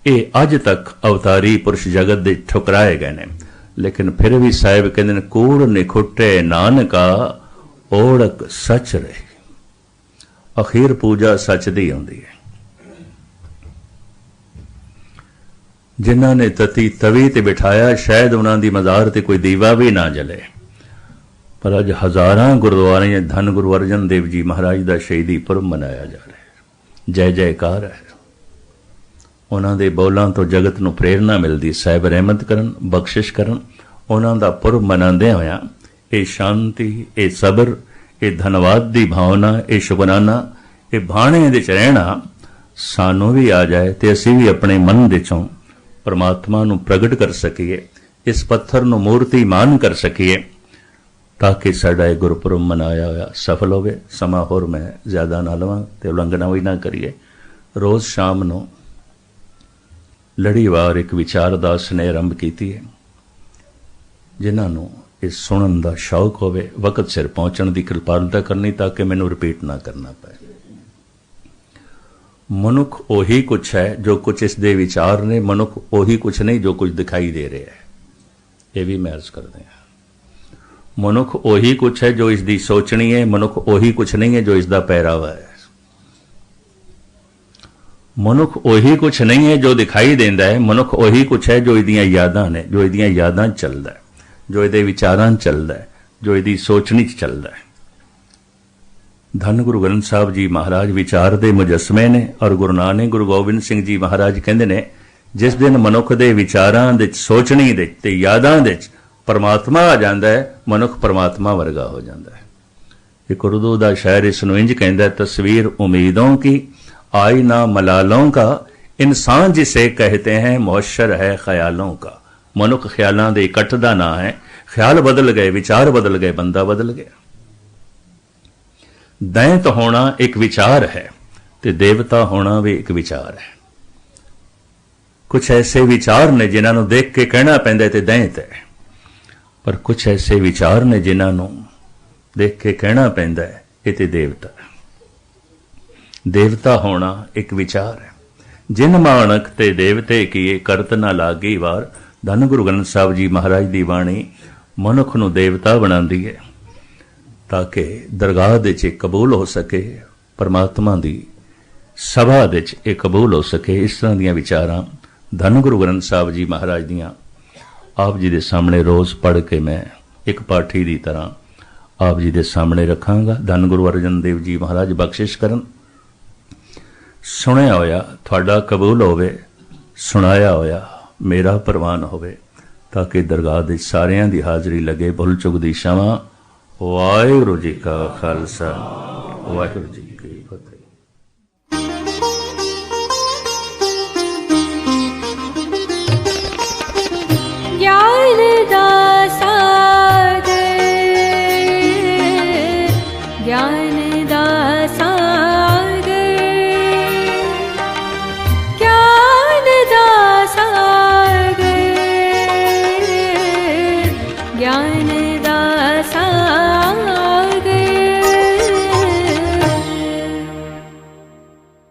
ये अज तक अवतारी पुरुष जगत दे ठुकराए गए ने, लेकिन फिर भी साहिब कहंदे ने, कूड़ निखुटे नानका ओढ़क सच रहे। अखीर पूजा सच दी आउंदी है। जिन्हां ने तती तवी ते बिठाया, शायद उन्हां दी मज़ार ते कोई दीवा भी ना जले, पर अज हज़ारां गुरुद्वारे धन गुरु अर्जन देव जी महाराज दा शहीदी पुरब मनाया जा रहा है। जय जयकार है। उन्हां दे बोलां तो जगत नूं प्रेरणा मिलदी, साहिब रहमत करन, बख्शिश करन। उन्हां दा पुरब मनांदे होया ये शांति, ये सबर, ये धन्यवाद दी भावना, ये शुकराना, ये भाणे दे च रहना सानू भी आ जाए ते असीं भी अपने मन दे चों परमात्मा नूं प्रगट कर सकीए, इस पत्थर नूं मूर्ति मान कर सकीए, ताकि साडा ये गुरपुरब मनाया होया सफल होवे। समा होर मैं ज़्यादा ना लवां ते उलंघना भी ना करिए। रोज़ शाम नूं लड़ीवार एक विचारदास ने आरंभ कीती है, जिन्हां नूं इस सुनन दा शौक होवे, वक्त सिर पहुंचण दी कृपालता करनी, ताकि मैनूं रिपीट ना करना पए। मनुख ओही कुछ है जो कुछ इस दे विचार ने, मनुख ओही कुछ नहीं जो कुछ दिखाई दे रहा है। ये भी मैं अर्ज कर दें, मनुख ओही कुछ है जो इसकी सोचनी है, मनुख ओही कुछ नहीं है जो इसका पहरावा है। मनुख ओही कुछ नहीं है जो दिखाई देंदा है, मनुख ओही कुछ है जो इहदियां यादां ने, जो इहदियां यादां चलदा है, जो इहदे विचारां चलदा है, जो इहदी सोचनी च चलदा है। धन गुरु ग्रंथ साहब जी महाराज विचार दे मुजस्मे ने, और गुरु नानक गुरु गोबिंद सिंह जी महाराज कहंदे ने, जिस दिन मनुख दे विचारां दे सोचनी दे ते यादां दे परमात्मा आ जांदा है, मनुख परमात्मा वर्गा हो जांदा है। एक उर्दू दा शायर इस नूं इंज कहंदा है, तस्वीर उम्मीदों की आई ना मलालों का, इंसान जिसे कहते हैं मुहश्शर है ख्यालों का। मनुख ख्यालां दे इकट्ठ दा ना है, ख्याल बदल गए, विचार बदल गए, बंदा बदल गया। दैंत होना एक विचार है, ते देवता होना भी एक विचार है। कुछ ऐसे विचार ने जिन्हां नूं देख के कहना पैंदा ते दैंत है, पर कुछ ऐसे विचार ने जिन्हां नूं देख के कहना पैंदा है ये ते देवता है। देवता होना एक विचार है, ਜਿਨ ਮਾਣਕ ਤੇ ਦੇਵਤੇ ਕੀਏ ਕਰਤ ਨਾ ਲਾਗੀ ਵਾਰ। ਧੰਨ ਗੁਰੂ ਗ੍ਰੰਥ ਸਾਹਿਬ ਜੀ ਮਹਾਰਾਜ ਦੀ ਬਾਣੀ ਮਨੁੱਖ ਨੂੰ ਦੇਵਤਾ ਬਣਾਉਂਦੀ ਹੈ ਤਾਂ ਕਿ ਦਰਗਾਹ ਦੇ 'ਚ ਕਬੂਲ ਹੋ ਸਕੇ, ਪਰਮਾਤਮਾ ਦੀ ਸਭਾ ਦੇ 'ਚ ਇਹ ਕਬੂਲ ਹੋ ਸਕੇ। ਇਸ ਤਰ੍ਹਾਂ ਦੀਆਂ ਵਿਚਾਰਾਂ ਧੰਨ ਗੁਰੂ ਗ੍ਰੰਥ ਸਾਹਿਬ ਜੀ ਮਹਾਰਾਜ ਦੀਆਂ ਆਪ ਜੀ ਦੇ ਸਾਹਮਣੇ ਰੋਜ਼ ਪੜ੍ਹ ਕੇ ਮੈਂ ਇੱਕ ਪਾਠੀ ਦੀ ਤਰ੍ਹਾਂ ਆਪ ਜੀ ਦੇ ਸਾਹਮਣੇ ਰੱਖਾਂਗਾ। ਧੰਨ ਗੁਰੂ ਅਰਜਨ ਦੇਵ ਜੀ ਮਹਾਰਾਜ ਬਖਸ਼ਿਸ਼ ਕਰਨ। ਸੁਣਿਆ ਹੋਇਆ ਤੁਹਾਡਾ ਕਬੂਲ ਹੋਵੇ, ਸੁਣਾਇਆ ਹੋਇਆ ਮੇਰਾ ਪ੍ਰਵਾਨ ਹੋਵੇ, ਤਾਂ ਕਿ ਦਰਗਾਹ ਦੇ ਸਾਰਿਆਂ ਦੀ ਹਾਜ਼ਰੀ ਲੱਗੇ। ਭੁੱਲ ਚੁੱਕ ਦੀ क्षमा। ਵਾਹਿਗੁਰੂ ਜੀ ਕਾ ਖਾਲਸਾ, ਵਾਹਿਗੁਰੂ ਜੀ ਕੀ ਫਤਿਹ। ज्ञान दासागर ज्ञान